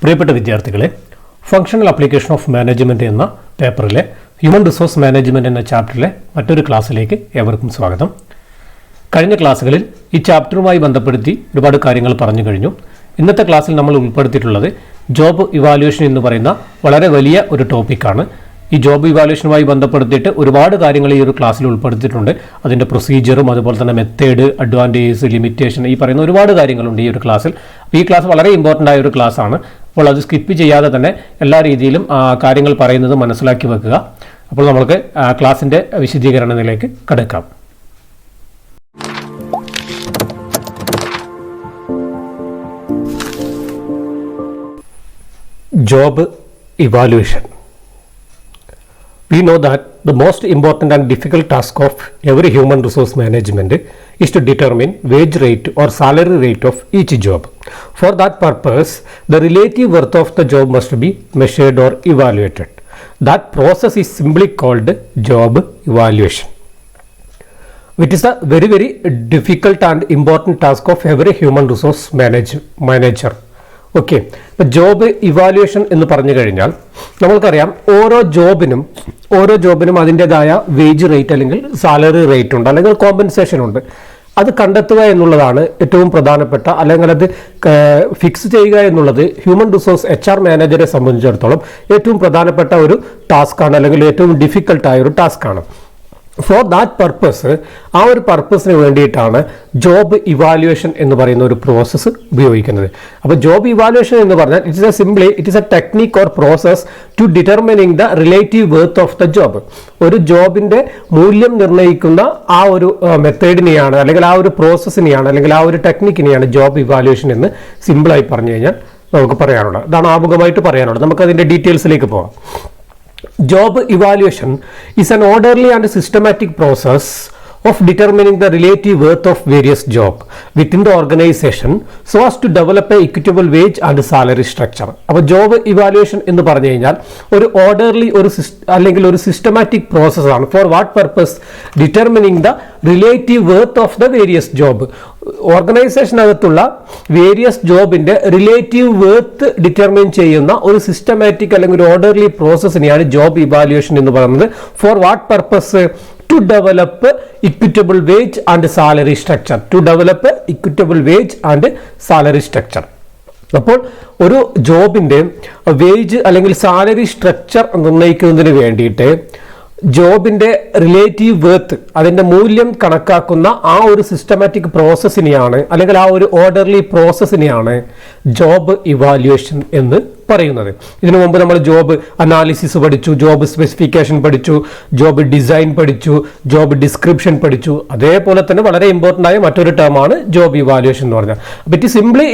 പ്രിയപ്പെട്ട വിദ്യാർത്ഥികളെ, functional application of management എന്ന പേപ്പറിലെ ഹ്യൂമൻ റിസോഴ്സ് മാനേജ്മെൻറ്റ് എന്ന ചാപ്റ്ററിലെ മറ്റൊരു ക്ലാസ്സിലേക്ക് ഏവർക്കും സ്വാഗതം. കഴിഞ്ഞ ക്ലാസ്സുകളിൽ ഈ ചാപ്റ്ററുമായി ബന്ധപ്പെടുത്തി ഒരുപാട് കാര്യങ്ങൾ പറഞ്ഞു കഴിഞ്ഞു. ഇന്നത്തെ ക്ലാസ്സിൽ നമ്മൾ ഉൾപ്പെടുത്തിയിട്ടുള്ളത് ജോബ് ഇവാലുവേഷൻ എന്ന് പറയുന്ന വളരെ വലിയ ഒരു ടോപ്പിക്കാണ്. ഈ ജോബ് ഇവാലുവേഷനുമായി ബന്ധപ്പെടുത്തിയിട്ട് ഒരുപാട് കാര്യങ്ങൾ ഈ ഒരു ക്ലാസ്സിൽ ഉൾപ്പെടുത്തിയിട്ടുണ്ട്. അതിൻ്റെ പ്രൊസീജിയറും അതുപോലെ തന്നെ മെത്തേഡ്, അഡ്വാൻറ്റേജസ്, ലിമിറ്റേഷൻ, ഈ പറയുന്ന ഒരുപാട് കാര്യങ്ങളുണ്ട് ഈ ഒരു ക്ലാസ്സിൽ. അപ്പോൾ ഈ ക്ലാസ് വളരെ ഇമ്പോർട്ടൻ്റ് ആയ ഒരു ക്ലാസ്സാണ്. അപ്പോൾ അത് സ്കിപ്പ് ചെയ്യാതെ തന്നെ എല്ലാ രീതിയിലും കാര്യങ്ങൾ പറയുന്നത് മനസ്സിലാക്കി വെക്കുക. അപ്പോൾ നമുക്ക് ക്ലാസ്സിൻ്റെ വിശദീകരണത്തിലേക്ക് കടക്കാം. Job evaluation. We know that the most important and difficult task of every human resource management is to determine wage rate or salary rate of each job. For that purpose, the relative worth of the job must be measured or evaluated. That process is simply called job evaluation. It is a very difficult and important task of every human resource manager. Okay, ഇപ്പം job evaluation എന്ന് പറഞ്ഞു കഴിഞ്ഞാൽ നമ്മൾക്കറിയാം ഓരോ ജോബിനും അതിൻ്റെതായ wage rate അല്ലെങ്കിൽ salary rate ഉണ്ട്, അല്ലെങ്കിൽ കോമ്പൻസേഷൻ ഉണ്ട്. അത് കണ്ടെത്തുക എന്നുള്ളതാണ് ഏറ്റവും പ്രധാനപ്പെട്ട, അല്ലെങ്കിൽ അത് ഫിക്സ് ചെയ്യുക എന്നുള്ളത് ഹ്യൂമൻ റിസോഴ്സ് HR മാനേജറെ സംബന്ധിച്ചിടത്തോളം ഏറ്റവും പ്രധാനപ്പെട്ട ഒരു ടാസ്ക്കാണ്, അല്ലെങ്കിൽ ഏറ്റവും ഡിഫിക്കൽട്ടായ ഒരു ടാസ്ക്കാണ്. ഫോർ ദാറ്റ് പർപ്പസ്, ആ ഒരു പർപ്പസിന് വേണ്ടിയിട്ടാണ് ജോബ് ഇവാലുവേഷൻ എന്ന് പറയുന്ന ഒരു പ്രോസസ്സ് ഉപയോഗിക്കുന്നത്. അപ്പോൾ ജോബ് ഇവാലുവേഷൻ എന്ന് പറഞ്ഞാൽ it is a technique or process to determining the relative worth of the job. ഒരു ജോബിന്റെ മൂല്യം നിർണ്ണയിക്കുന്ന ആ ഒരു മെത്തേഡിനെയാണ്, അല്ലെങ്കിൽ ആ ഒരു പ്രോസസ്സിനെയാണ്, അല്ലെങ്കിൽ ആ ഒരു ടെക്നിക്കിനെയാണ് ജോബ് ഇവാലുവേഷൻ എന്ന് സിമ്പിളായി പറഞ്ഞു കഴിഞ്ഞാൽ നമുക്ക് പറയാനുള്ളത്. അതാണ് ആമുഖമായിട്ട് പറയാനുള്ളത്. നമുക്ക് അതിന്റെ ഡീറ്റെയിൽസിലേക്ക് പോകാം. Job evaluation is an orderly and systematic process of determining the relative worth of various jobs within the organization so as to develop a equitable wage and salary structure. അപ്പോൾ ജോബ് ഇവാലുവേഷൻ എന്ന് പറഞ്ഞു കഴിഞ്ഞാൽ ഒരു orderly അല്ലെങ്കിൽ ഒരു systematic പ്രോസസ്സാണ്. For what purpose? Determining the relative worth of the various job. ഓർഗനൈസേഷനകത്തുള്ള various ജോബിന്റെ റിലേറ്റീവ് വർത്ത് ഡിറ്റർമിൻ ചെയ്യുന്ന ഒരു സിസ്റ്റമാറ്റിക് അല്ലെങ്കിൽ ഒരു ഓർഡർലി പ്രോസസ്സിനെയാണ് ജോബ് ഇവാലുവേഷൻ എന്ന് പറയുന്നത്. For what purpose? To develop equitable wage and salary structure. To develop equitable wage and salary structure. അപ്പോൾ ഒരു ജോബിന്റെ വേജ് അല്ലെങ്കിൽ സാലറി സ്ട്രക്ചർ നിർണ്ണയിക്കുന്നതിന് വേണ്ടിയിട്ട് ജോബിന്റെ റിലേറ്റീവ് വർത്ത്, അതിന്റെ മൂല്യം കണക്കാക്കുന്ന ആ ഒരു സിസ്റ്റമാറ്റിക് പ്രോസസ്സിനെയാണ്, അല്ലെങ്കിൽ ആ ഒരു ഓർഡർലി പ്രോസസ്സിനെയാണ് ജോബ് ഇവാലുവേഷൻ എന്ന് പറയുന്നത്. ഇതിനു മുമ്പ് നമ്മൾ ജോബ് അനാലിസിസ് പഠിച്ചു, ജോബ് സ്പെസിഫിക്കേഷൻ പഠിച്ചു, ജോബ് ഡിസൈൻ പഠിച്ചു, ജോബ് ഡിസ്ക്രിപ്ഷൻ പഠിച്ചു. അതേപോലെ തന്നെ വളരെ ഇമ്പോർട്ടൻ്റ് ആയ മറ്റൊരു ടേമാണ് ജോബ് ഇവാലുവേഷൻ എന്ന് പറഞ്ഞാൽ.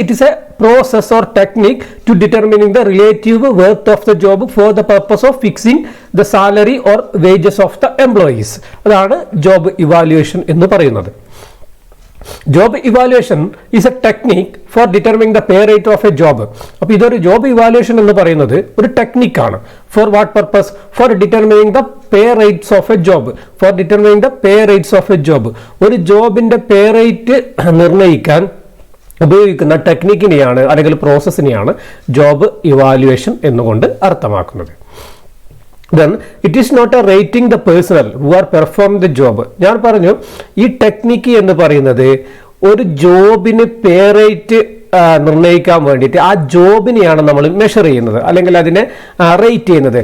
It is a process or technique to determining the relative worth of the job for the purpose of fixing the salary or wages of the employees. അതാണ് job evaluation എന്ന് പറയുന്നത്. Job evaluation is a technique for determining the pay rate of a job. അപ്പോൾ ഇതൊരു job evaluation എന്ന് പറയുന്നത് ഒരു ടെക്നിക്കാണ്. For what purpose? For determining the pay rates of a job. For determining the pay rates of a job. ഒരു ജോബിന്റെ പേ rate നിർണ്ണയിക്കാൻ ഉപയോഗിക്കുന്ന ടെക്നിക്കിനെയാണ്, അല്ലെങ്കിൽ പ്രോസസ്സിനെയാണ് ജോബ് ഇവാലുവേഷൻ എന്നുകൊണ്ട് അർത്ഥമാക്കുന്നത്. Then it is not a rating the personnel who are performing the job. ഞാൻ പറഞ്ഞു, ഈ ടെക്നിക്ക് എന്ന് പറയുന്നത് ഒരു ജോബിന് പേ റേറ്റ് നിർണ്ണയിക്കാൻ വേണ്ടിയിട്ട് ആ ജോബിനെയാണ് നമ്മൾ മെഷർ ചെയ്യുന്നത്, അല്ലെങ്കിൽ അതിനെ റേറ്റ് ചെയ്യുന്നത്.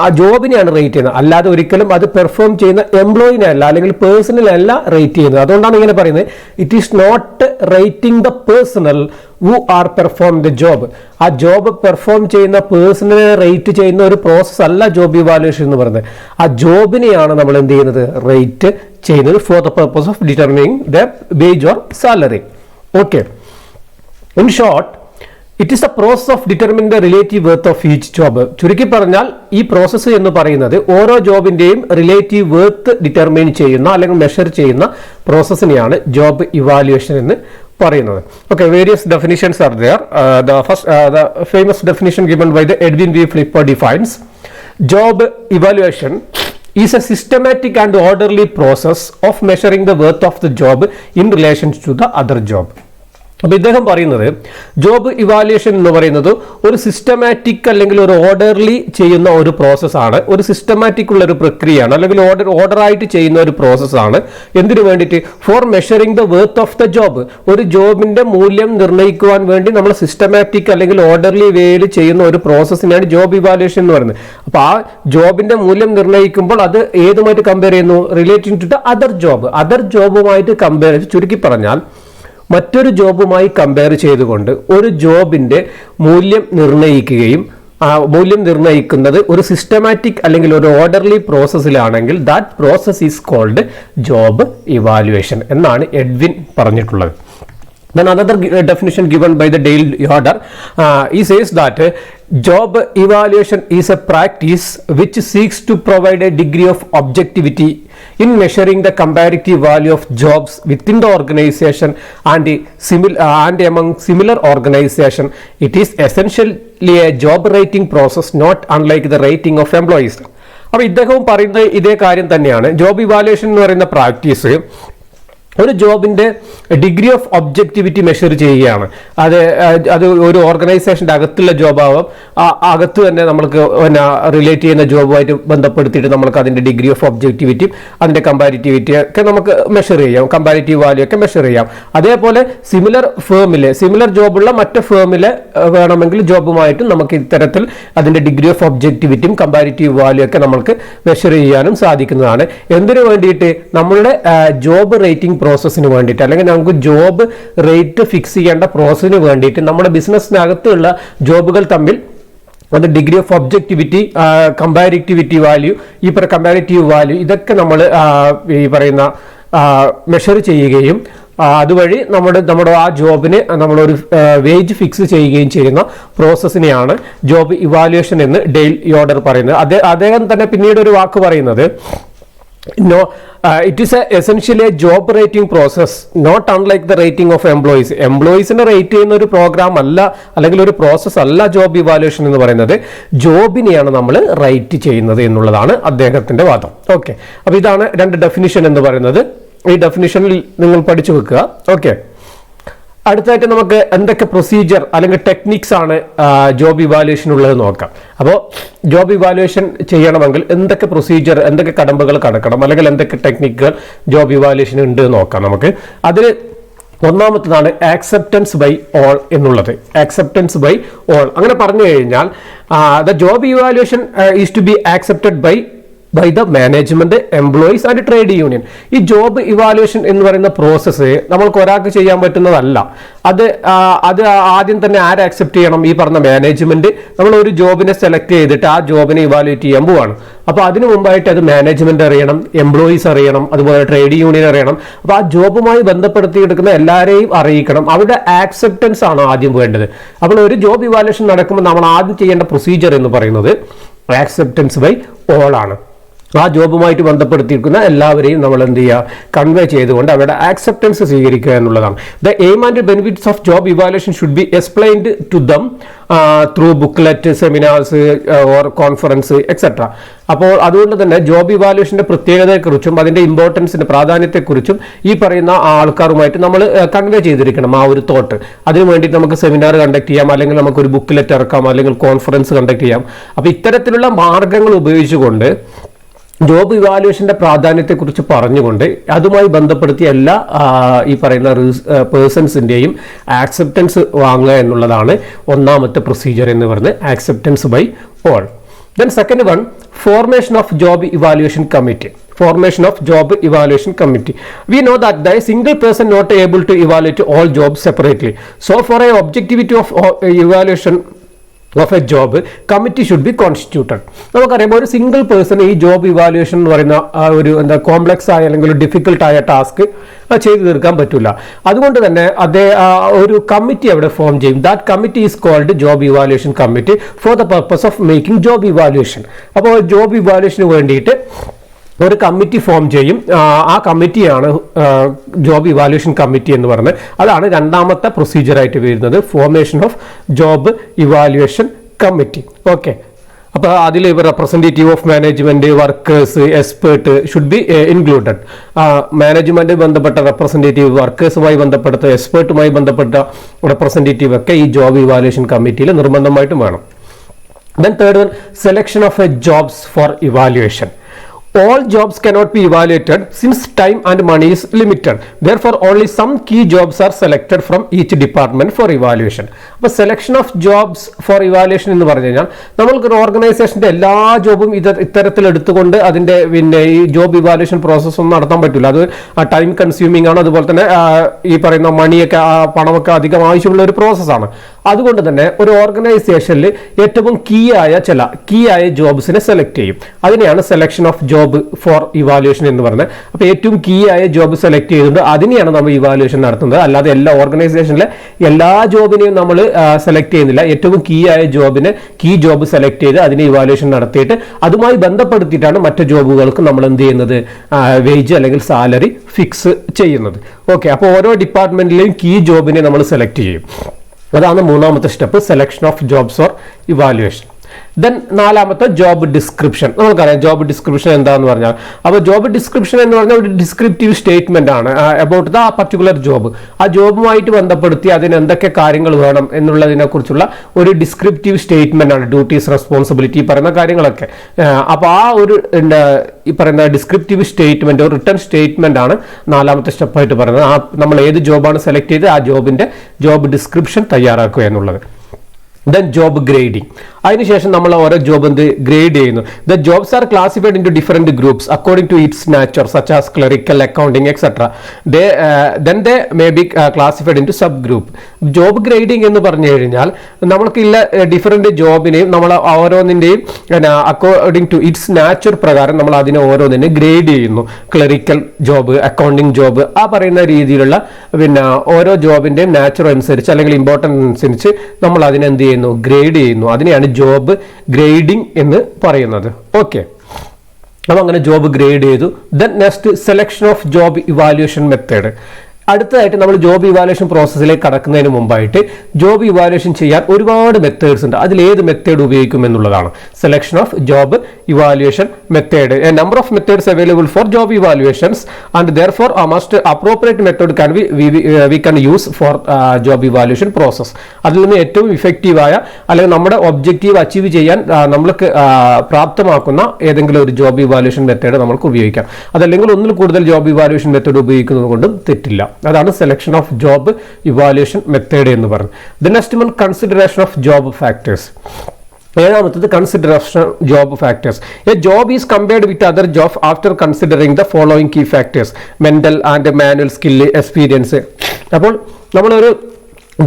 ആ ജോബിനെയാണ് റേറ്റ് ചെയ്യുന്നത്, അല്ലാതെ ഒരിക്കലും അത് പെർഫോം ചെയ്യുന്ന എംപ്ലോയിനെ അല്ല, അല്ലെങ്കിൽ പേഴ്സണൽ അല്ല റേറ്റ് ചെയ്യുന്നത്. അതുകൊണ്ടാണ് ഇങ്ങനെ പറയുന്നത്, it is not rating the personnel who are perform the job. ആ ജോബ് പെർഫോം ചെയ്യുന്ന പേഴ്സണെ റേറ്റ് ചെയ്യുന്ന ഒരു പ്രോസസ് അല്ല ജോബ് ഇവാലുവേഷൻ എന്ന് പറയുന്നത്. ആ ജോബിനെയാണ് നമ്മൾ എന്ത് ചെയ്യുന്നത്? റേറ്റ് ചെയ്യുന്നത് four the purpose of determining the wage or salary. Okay, in short, it is A process of determining the relative worth of each job. ചുരുക്കി പറഞ്ഞാൽ ഈ പ്രോസസ്സ് എന്ന് പറയുന്നത് ഓരോ ജോബിന്റെയും റിലേറ്റീവ് വർത്ത് ഡിറ്റർമിൻ ചെയ്യുന്ന, അല്ലെങ്കിൽ മെഷർ ചെയ്യുന്ന പ്രോസസ്സിനെയാണ് ജോബ് ഇവാലുവേഷൻ എന്ന് പറയുന്നത്. Okay, various definitions are there. The famous definition given by the Edwin V. Flipper defines job evaluation is a systematic and orderly process of measuring the worth of the job in relation to the other job. അപ്പോൾ ഇദ്ദേഹം പറയുന്നത് job evaluation എന്ന് പറയുന്നത് ഒരു systematic അല്ലെങ്കിൽ ഒരു orderly ചെയ്യുന്ന ഒരു പ്രോസസ്സാണ്, ഒരു സിസ്റ്റമാറ്റിക് ഉള്ള ഒരു പ്രക്രിയയാണ്, അല്ലെങ്കിൽ ഓർഡറായിട്ട് ചെയ്യുന്ന ഒരു പ്രോസസ്സാണ്. എന്തിനു വേണ്ടിയിട്ട്? For measuring the worth of the job. ഒരു ജോബിന്റെ മൂല്യം നിർണ്ണയിക്കുവാൻ വേണ്ടി നമ്മൾ സിസ്റ്റമാറ്റിക് അല്ലെങ്കിൽ ഓർഡർലി വേയിൽ ചെയ്യുന്ന ഒരു പ്രോസസ്സിനാണ് ജോബ് ഇവാലുവേഷൻ എന്ന് പറയുന്നത്. അപ്പോൾ ആ ജോബിന്റെ മൂല്യം നിർണ്ണയിക്കുമ്പോൾ അത് ഏതുമായിട്ട് കമ്പയർ ചെയ്യുന്നു? Relating to the other job. Other ജോബുമായിട്ട് കമ്പയർ ചെയ്ത്, ചുരുക്കി പറഞ്ഞാൽ മറ്റൊരു ജോബുമായി കമ്പയർ ചെയ്തുകൊണ്ട് ഒരു ജോബിന്റെ മൂല്യം നിർണ്ണയിക്കുകയും ആ മൂല്യം നിർണ്ണയിക്കുന്നത് ഒരു സിസ്റ്റമാറ്റിക് അല്ലെങ്കിൽ ഒരു ഓർഡർലി പ്രോസസ്സിലാണെങ്കിൽ that process is called job evaluation എന്നാണ് എഡ്വിൻ പറഞ്ഞിട്ടുള്ളത്. Then another definition given by the Dale Yoder, he says that job evaluation is a practice which seeks to provide a degree of objectivity in measuring the comparative value of jobs within the organization and among similar organization. It is essentially a job rating process, not unlike the rating of employees. അപ്പോൾ ഇദ്ദേഹവും പറയുന്നത് ഇതേ കാര്യം തന്നെയാണ്. Job evaluation എന്ന് പറയുന്ന practice ഒരു ജോബിന്റെ ഡിഗ്രി ഓഫ് ഒബ്ജക്ടിവിറ്റി മെഷർ ചെയ്യുകയാണ്. അത് ഒരു ഓർഗനൈസേഷന്റെ അകത്തുള്ള ജോബാവാം, അകത്ത് തന്നെ നമ്മൾക്ക് റിലേറ്റ് ചെയ്യുന്ന ജോബുമായിട്ട് ബന്ധപ്പെടുത്തിയിട്ട് നമുക്ക് അതിന്റെ ഡിഗ്രി ഓഫ് ഒബ്ജക്ടിവിറ്റിയും അതിന്റെ കമ്പാരിറ്റിവിറ്റി ഒക്കെ നമുക്ക് മെഷർ ചെയ്യാം, കമ്പാരിറ്റീവ് വാല്യൂ ഒക്കെ മെഷർ ചെയ്യാം. അതേപോലെ സിമിലർ ജോബുള്ള മറ്റു ഫേമിലെ വേണമെങ്കിൽ ജോബുമായിട്ടും നമുക്ക് ഇത്തരത്തിൽ അതിന്റെ ഡിഗ്രി ഓഫ് ഒബ്ജക്ടിവിറ്റിയും കമ്പാരിറ്റീവ് വാല്യൂ ഒക്കെ നമുക്ക് മെഷർ ചെയ്യാനും സാധിക്കുന്നതാണ്. എന്തിനു വേണ്ടിയിട്ട്? നമ്മളുടെ ജോബ് റേറ്റിംഗ് പ്രോസസ്സിന് വേണ്ടിയിട്ട്, അല്ലെങ്കിൽ നമുക്ക് ജോബ് റേറ്റ് ഫിക്സ് ചെയ്യേണ്ട പ്രോസസ്സിന് വേണ്ടിയിട്ട് നമ്മുടെ ബിസിനസ്സിനകത്തുള്ള ജോബുകൾ തമ്മിൽ അത് degree of objectivity, comparativity value, comparative value ഇതൊക്കെ നമ്മൾ ഈ പറയുന്ന മെഷർ ചെയ്യുകയും അതുവഴി നമ്മുടെ ആ ജോബിന് നമ്മളൊരു വേജ് ഫിക്സ് ചെയ്യുകയും ചെയ്യുന്ന പ്രോസസ്സിനെയാണ് ജോബ് ഇവാലുവേഷൻ എന്ന് ഡെയിൽ യോഡർ പറയുന്നത്. അദ്ദേഹം തന്നെ പിന്നീട് ഒരു വാക്ക് പറയുന്നത്, it is essentially a job rating process, not unlike the rating of employees. എംപ്ലോയീസിനെ റേറ്റ് ചെയ്യുന്ന ഒരു പ്രോഗ്രാം അല്ല, അല്ലെങ്കിൽ ഒരു പ്രോസസ് അല്ല ജോബ് ഇവാലുവേഷൻ എന്ന് പറയുന്നത്. ജോബിനെയാണ് നമ്മൾ റേറ്റ് ചെയ്യുന്നത് എന്നുള്ളതാണ് അദ്ദേഹത്തിന്റെ വാദം. ഓക്കെ, അപ്പൊ ഇതാണ് രണ്ട് ഡെഫിനിഷൻ എന്ന് പറയുന്നത്. ഈ ഡെഫിനിഷനിൽ നിങ്ങൾ പഠിച്ചു വെക്കുക. ഓക്കെ, അടുത്തായിട്ട് നമുക്ക് എന്തൊക്കെ പ്രൊസീജിയർ അല്ലെങ്കിൽ ടെക്നിക്സ് ആണ് ജോബ് ഇവാലുവേഷൻ ഉള്ളത് നോക്കാം. അപ്പോൾ ജോബ് ഇവാലുവേഷൻ ചെയ്യണമെങ്കിൽ എന്തൊക്കെ പ്രൊസീജിയർ, എന്തൊക്കെ കടമ്പകൾ കടക്കണം, അല്ലെങ്കിൽ എന്തൊക്കെ ടെക്നിക്കുകൾ ജോബ് ഇവാലുവേഷൻ ഉണ്ട് നോക്കാം നമുക്ക്. അതിൽ ഒന്നാമത്തതാണ് ആക്സെപ്റ്റൻസ് ബൈ ഓൾ എന്നുള്ളത്. ആക്സെപ്റ്റൻസ് ബൈ ഓൾ അങ്ങനെ പറഞ്ഞു കഴിഞ്ഞാൽ the job evaluation is to be accepted by the management, employees and trade union. ഈ ജോബ് ഇവാലുവേഷൻ എന്ന് പറയുന്ന പ്രോസസ്സ് നമ്മൾക്ക് ഒരാൾക്ക് ചെയ്യാൻ പറ്റുന്നതല്ല. അത് ആദ്യം തന്നെ ആര് ആക്സെപ്റ്റ് ചെയ്യണം? ഈ പറഞ്ഞ മാനേജ്മെന്റ്. നമ്മൾ ഒരു ജോബിനെ സെലക്ട് ചെയ്തിട്ട് ആ ജോബിനെ ഇവാലുവേറ്റ് ചെയ്യാൻ പോവാണ്. അപ്പോൾ അതിനു മുമ്പായിട്ട് അത് മാനേജ്മെന്റ് അറിയണം, എംപ്ലോയീസ് അറിയണം, അതുപോലെ ട്രേഡ് യൂണിയൻ അറിയണം. അപ്പോൾ ആ ജോബുമായി ബന്ധപ്പെടുത്തിയെടുക്കുന്ന എല്ലാവരെയും അറിയിക്കണം. അവരുടെ ആക്സെപ്റ്റൻസ് ആണ് ആദ്യം വേണ്ടത്. അപ്പോൾ ഒരു ജോബ് ഇവാലുവേഷൻ നടക്കുമ്പോൾ നമ്മൾ ആദ്യം ചെയ്യേണ്ട പ്രൊസീജിയർ എന്ന് പറയുന്നത് ആക്സെപ്റ്റൻസ് ബൈ ഓൾ ആണ്. ആ ജോബുമായിട്ട് ബന്ധപ്പെടുത്തിയിരിക്കുന്ന എല്ലാവരെയും നമ്മൾ എന്ത് ചെയ്യുക? കൺവേ ചെയ്തുകൊണ്ട് അവരുടെ ആക്സെപ്റ്റൻസ് സ്വീകരിക്കുക എന്നുള്ളതാണ്. The aim and benefits of job evaluation should be explained to them through booklet, seminars or conference etcetera. അപ്പോൾ അതുകൊണ്ട് തന്നെ ജോബ് ഇവാലുവേഷന്റെ പ്രത്യേകതയെക്കുറിച്ചും അതിന്റെ ഇമ്പോർട്ടൻസിന്റെ പ്രാധാന്യത്തെക്കുറിച്ചും ഈ പറയുന്ന ആൾക്കാരുമായിട്ട് നമ്മൾ കൺവേ ചെയ്തിരിക്കണം ആ ഒരു തോട്ട്. അതിനുവേണ്ടി നമുക്ക് സെമിനാർ കണ്ടക്ട് ചെയ്യാം, അല്ലെങ്കിൽ നമുക്കൊരു ബുക്ക്ലെറ്റ് ഇറക്കാം, അല്ലെങ്കിൽ കോൺഫറൻസ് കണ്ടക്ട് ചെയ്യാം. അപ്പോൾ ഇത്തരത്തിലുള്ള മാർഗങ്ങൾ ഉപയോഗിച്ചുകൊണ്ട് ജോബ് ഇവാലുവേഷന്റെ പ്രാധാന്യത്തെക്കുറിച്ച് പറഞ്ഞുകൊണ്ട് അതുമായി ബന്ധപ്പെടുത്തിയ എല്ലാ ഈ പറയുന്ന പേഴ്സൺസിന്റെയും ആക്സെപ്റ്റൻസ് വാങ്ങുക എന്നുള്ളതാണ് ഒന്നാമത്തെ പ്രൊസീജിയർ എന്ന് പറയുന്നത്, acceptance by all. Then second one, formation of job evaluation committee. Formation of job evaluation committee. We know that the single person not able to evaluate all jobs separately. So for a objectivity of evaluation of a job, committee should be constituted. നമുക്കറിയാം ഒരു single person ഈ job evaluation എന്ന് പറയുന്ന ഒരു complex ആയ അല്ലെങ്കിൽ difficult ആയ task ചെയ്തു തീർക്കാൻ പറ്റില്ല. അതുകൊണ്ട് തന്നെ ഒരു കമ്മിറ്റി അവിടെ ഫോം ചെയ്യും. That committee is called job evaluation committee for the purpose of making job evaluation. അപ്പോൾ ജോബ് ഇവാലുവേഷന് വേണ്ടിയിട്ട് ഒരു കമ്മിറ്റി ഫോം ചെയ്യും. ആ കമ്മിറ്റിയാണ് ജോബ് ഇവാലുവേഷൻ കമ്മിറ്റി എന്ന് പറയുന്നത്. അതാണ് രണ്ടാമത്തെ പ്രൊസീജിയർ ആയിട്ട് വരുന്നത്, formation of job evaluation committee. Okay, അപ്പോൾ അതിൽ representative of management, workers, expert should be included. Management ബന്ധപ്പെട്ട റെപ്രസെൻറ്റേറ്റീവ്, വർക്കേഴ്സുമായി ബന്ധപ്പെട്ട, എക്സ്പേർട്ടുമായി ബന്ധപ്പെട്ട റെപ്രസെൻറ്റേറ്റീവ് ഒക്കെ ഈ ജോബ് ഇവാലുവേഷൻ കമ്മിറ്റിയിൽ നിർബന്ധമായിട്ടും വേണം. Then third one, selection of a jobs for evaluation. All jobs cannot be evaluated since time and money is limited. Therefore, only some key jobs are selected from each department for evaluation. അപ്പോൾ selection of jobs four evaluation എന്ന് പറഞ്ഞു കഴിഞ്ഞാൽ നമ്മൾക്ക് ഒരു ഓർഗനൈസേഷന്റെ എല്ലാ ജോബും ഇത്തരത്തിൽ എടുത്തുകൊണ്ട് അതിന്റെ പിന്നെ ഈ ജോബ് ഇവാലുവേഷൻ പ്രോസസ്സ് ഒന്നും നടത്താൻ പറ്റില്ല. അത് ടൈം കൺസ്യൂമിംഗ് ആണ്. അതുപോലെ തന്നെ ഈ പറയുന്ന മണിയൊക്കെ പണമൊക്കെ അധികം ആവശ്യമുള്ള ഒരു പ്രോസസ്സാണ്. അതുകൊണ്ട് തന്നെ ഒരു ഓർഗനൈസേഷനിൽ ഏറ്റവും കീ ആയ ജോബ്സിനെ സെലക്ട് ചെയ്യും. അതിനെയാണ് selection of job four evaluation എന്ന് പറയുന്നത്. അപ്പോൾ ഏറ്റവും കീ ആയ ജോബ് സെലക്ട് ചെയ്തുകൊണ്ട് അതിനെയാണ് നമ്മൾ ഇവാലുവേഷൻ നടത്തുന്നത്. അല്ലാതെ എല്ലാ ഓർഗനൈസേഷനിലെ എല്ലാ ജോബിനെയും നമ്മൾ സെലക്ട് ചെയ്യുന്നില്ല. ഏറ്റവും കീ ജോബ് സെലക്ട് ചെയ്ത് അതിനെ ഇവാലുവേഷൻ നടത്തിയിട്ട് അതുമായി ബന്ധപ്പെടുത്തിയിട്ടാണ് മറ്റു ജോബുകൾക്ക് നമ്മൾ എന്ത് ചെയ്യുന്നത്, വേജ് അല്ലെങ്കിൽ സാലറി ഫിക്സ് ചെയ്യുന്നത്. ഓക്കെ, അപ്പോൾ ഓരോ ഡിപ്പാർട്ട്മെന്റിലെയും കീ ജോബിനെ നമ്മൾ സെലക്ട് ചെയ്യും. അതാണ് മൂന്നാമത്തെ step, selection of jobs four evaluation. Then നാലാമത്തെ ജോബ് ഡിസ്ക്രിപ്ഷൻ. നമുക്കറിയാം ജോബ് ഡിസ്ക്രിപ്ഷൻ എന്താന്ന് പറഞ്ഞാൽ, അപ്പോൾ ജോബ് ഡിസ്ക്രിപ്ഷൻ എന്ന് പറഞ്ഞാൽ ഒരു ഡിസ്ക്രിപ്റ്റീവ് സ്റ്റേറ്റ്മെന്റ് ആണ് അബൌട്ട് ദ പർട്ടിക്കുലർ ജോബ്. ആ ജോബുമായിട്ട് ബന്ധപ്പെടുത്തി അതിന് എന്തൊക്കെ കാര്യങ്ങൾ വേണം എന്നുള്ളതിനെ കുറിച്ചുള്ള ഒരു ഡിസ്ക്രിപ്റ്റീവ് സ്റ്റേറ്റ്മെന്റ് ആണ്. ഡ്യൂട്ടീസ്, റെസ്പോൺസിബിലിറ്റി പറയുന്ന കാര്യങ്ങളൊക്കെ. അപ്പോൾ ആ ഒരു ഈ പറയുന്ന ഡിസ്ക്രിപ്റ്റീവ് സ്റ്റേറ്റ്മെന്റ്, ഒരു റിട്ടേൺ സ്റ്റേറ്റ്മെന്റ് ആണ് നാലാമത്തെ സ്റ്റെപ്പായിട്ട് പറയുന്നത്. നമ്മൾ ഏത് ജോബാണ് സെലക്ട് ചെയ്ത് ആ ജോബിന്റെ ജോബ് ഡിസ്ക്രിപ്ഷൻ തയ്യാറാക്കുക എന്നുള്ളത്. Then job grading. അതിനുശേഷം നമ്മൾ ഓരോ ജോബ് എന്ത് ഗ്രേഡ് ചെയ്യുന്നു. The jobs are classified into different groups according to its nature such as clerical, accounting etcetera. Then they may be classified into sub group. Job grading എന്ന് പറഞ്ഞു കഴിഞ്ഞാൽ നമ്മൾക്കുള്ള different ജോബിനെയും നമ്മൾ ഓരോന്നിൻ്റെയും according to its nature പ്രകാരം നമ്മൾ അതിനെ ഓരോന്നിനെ grade ചെയ്യുന്നു. Clerical job, accounting job, ആ പറയുന്ന രീതിയിലുള്ള പിന്നെ ഓരോ ജോബിന്റെയും നാച്ചർ അനുസരിച്ച് അല്ലെങ്കിൽ ഇമ്പോർട്ടൻസ് അനുസരിച്ച് നമ്മൾ അതിനെ എന്ത് ചെയ്യുന്നു, ഗ്രേഡ് ചെയ്യുന്നു. അതിനെയാണ് ജോബ് ഗ്രേഡിംഗ് എന്ന് പറയുന്നത്. ഓക്കെ, അപ്പൊ അങ്ങനെ ജോബ് ഗ്രേഡ് ചെയ്തു. Then next selection of job evaluation method. അടുത്തതായിട്ട് നമ്മൾ ജോബ് ഇവാലുവേഷൻ പ്രോസസ്സിലേക്ക് കടക്കുന്നതിന് മുമ്പായിട്ട് ജോബ് ഇവാലുവേഷൻ ചെയ്യാൻ ഒരുപാട് മെത്തേഡ്സ് ഉണ്ട്. അതിൽ ഏത് മെത്തേഡ് ഉപയോഗിക്കും എന്നുള്ളതാണ് selection of job evaluation method. A number of methods available for job evaluations and therefore must appropriate method can we can use for job evaluation process. അതിൽ നിന്ന് ഏറ്റവും ഇഫക്റ്റീവായ അല്ലെങ്കിൽ നമ്മുടെ ഒബ്ജക്റ്റീവ് അച്ചീവ് ചെയ്യാൻ നമ്മൾക്ക് പ്രാപ്തമാക്കുന്ന ഏതെങ്കിലും ഒരു ജോബ് ഇവാലുവേഷൻ മെത്തേഡ് നമുക്ക് ഉപയോഗിക്കാം. അതല്ലെങ്കിൽ ഒന്നിൽ കൂടുതൽ ജോബ് ഇവാലുവേഷൻ മെത്തേഡ് ഉപയോഗിക്കുന്നത് കൊണ്ടും തെറ്റില്ല. അതാണ് selection of job evaluation method എന്ന് പറയുന്നത്. The next one, consideration of job factors. ഏഴാമത്തത് consideration job factors. A job is compared with other job after considering the following key factors: mental and manual skill, experience. അപ്പോൾ നമ്മളൊരു